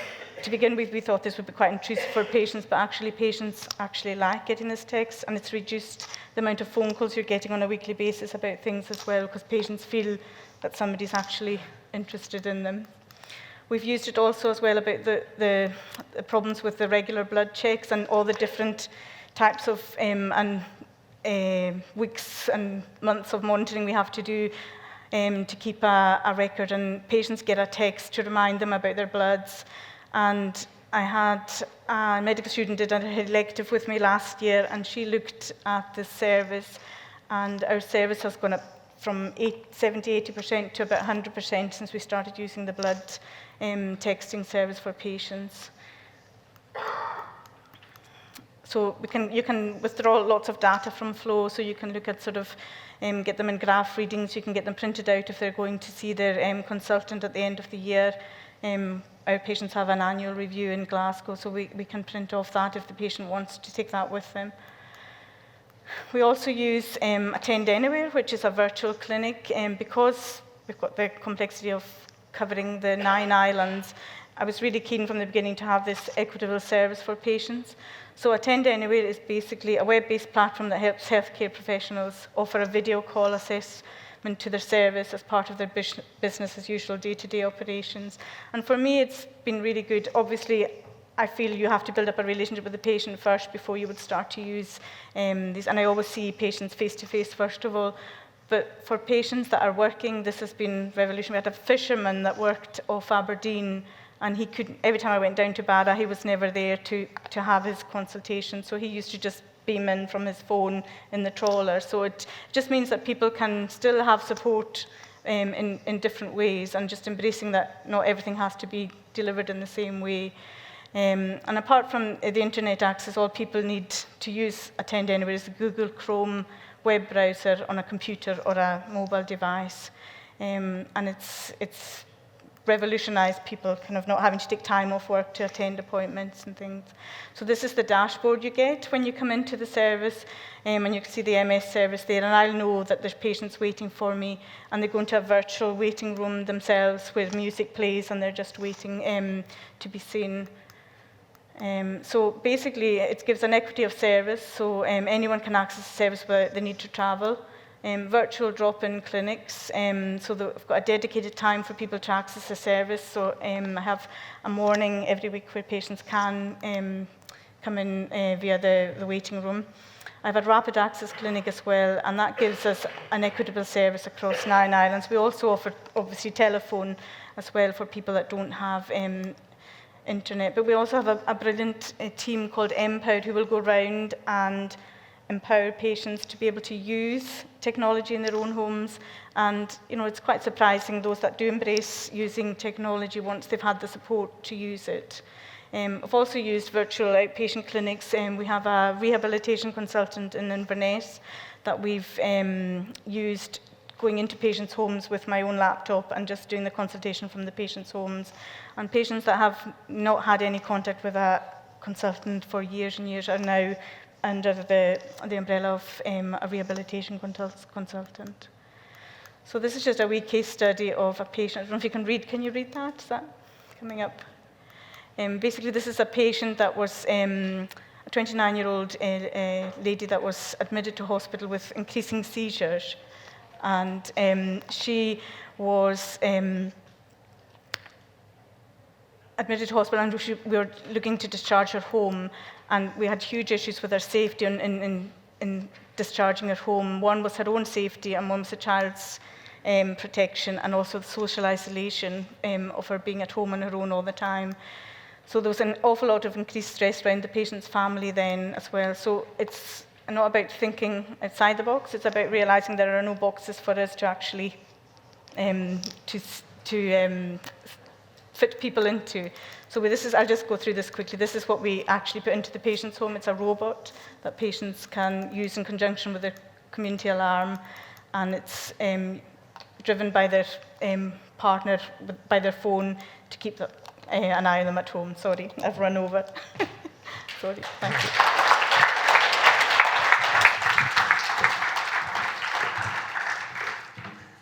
Speaker 15: to begin with, we thought this would be quite intrusive for patients, but actually patients actually like getting this text, and it's reduced the amount of phone calls you're getting on a weekly basis about things as well, because patients feel that somebody's actually interested in them. We've used it also as well about the problems with the regular blood checks and all the different types of weeks and months of monitoring we have to do to keep a record, and patients get a text to remind them about their bloods. And I had a medical student did an elective with me last year, and she looked at the service, and our service has gone up from 70-80% to about 100% since we started using the blood texting service for patients. So you can withdraw lots of data from Flow, so you can look at sort of get them in graph readings, you can get them printed out if they're going to see their consultant at the end of the year. Our patients have an annual review in Glasgow, so we can print off that if the patient wants to take that with them. We also use Attend Anywhere, which is a virtual clinic, because we've got the complexity of covering the 9 islands. I was really keen from the beginning to have this equitable service for patients. So Attend Anywhere is basically a web-based platform that helps healthcare professionals offer a video call assessment to their service as part of their business as usual day-to-day operations. And for me, it's been really good. Obviously, I feel you have to build up a relationship with the patient first before you would start to use these. And I always see patients face-to-face first of all. But for patients that are working, this has been revolutionary. We had a fisherman that worked off Aberdeen, and he couldn't, every time I went down to Barra, he was never there to have his consultation. So he used to just beam in from his phone in the trawler. So it just means that people can still have support in different ways, and just embracing that not everything has to be delivered in the same way. And apart from the internet access, all people need to use Attend Anywhere is the Google Chrome web browser on a computer or a mobile device. And it's revolutionized people kind of not having to take time off work to attend appointments and things. So this is the dashboard you get when you come into the service, and you can see the MS service there, and I'll know that there's patients waiting for me, and they go into a virtual waiting room themselves where music plays and they're just waiting to be seen. So basically, it gives an equity of service, so anyone can access the service without the need to travel. Virtual drop-in clinics, so I've got a dedicated time for people to access the service. So I have a morning every week where patients can come in via the waiting room. I have a rapid access clinic as well, and that gives us an equitable service across 9 islands. We also offer, obviously, telephone as well for people that don't have internet. But we also have a brilliant team called Empowered who will go around and empower patients to be able to use technology in their own homes. And it's quite surprising, those that do embrace using technology once they've had the support to use it. I've also used virtual outpatient clinics. We have a rehabilitation consultant in Inverness that we've used going into patients' homes with my own laptop and just doing the consultation from the patients' homes. And patients that have not had any contact with a consultant for years and years are now under the umbrella of a rehabilitation consultant. So this is just a wee case study of a patient. I don't know if you can read. Can you read that? Is that coming up? Basically, this is a patient that was a 29-year-old lady that was admitted to hospital with increasing seizures. And she was admitted to hospital, and we were looking to discharge her home, and we had huge issues with her safety in discharging her home. One was her own safety, and one was the child's protection, and also the social isolation of her being at home on her own all the time. So there was an awful lot of increased stress around the patient's family then as well. So it's not about thinking outside the box, it's about realizing there are no boxes for us to actually fit people into. So I'll just go through this quickly. This is what we actually put into the patient's home. It's a robot that patients can use in conjunction with their community alarm, and it's driven by their partner, by their phone, to keep an eye on them at home. Sorry, I've run over. Sorry, thank you.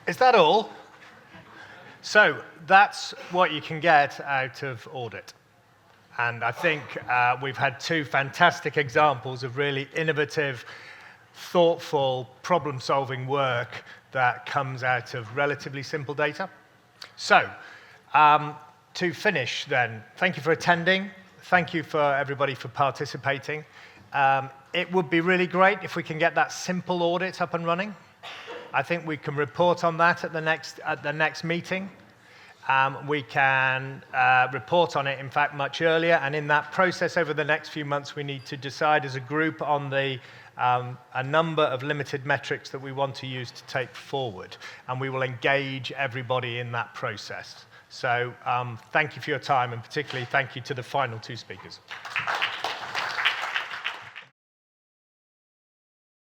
Speaker 1: Is that all? So that's what you can get out of audit. And I think we've had 2 fantastic examples of really innovative, thoughtful, problem-solving work that comes out of relatively simple data. So, to finish then, thank you for attending. Thank you for everybody for participating. It would be really great if we can get that simple audit up and running. I think we can report on that at the next meeting. We can report on it, in fact, much earlier. And in that process, over the next few months, we need to decide as a group on a number of limited metrics that we want to use to take forward. And we will engage everybody in that process. So thank you for your time, and particularly thank you to the final 2 speakers.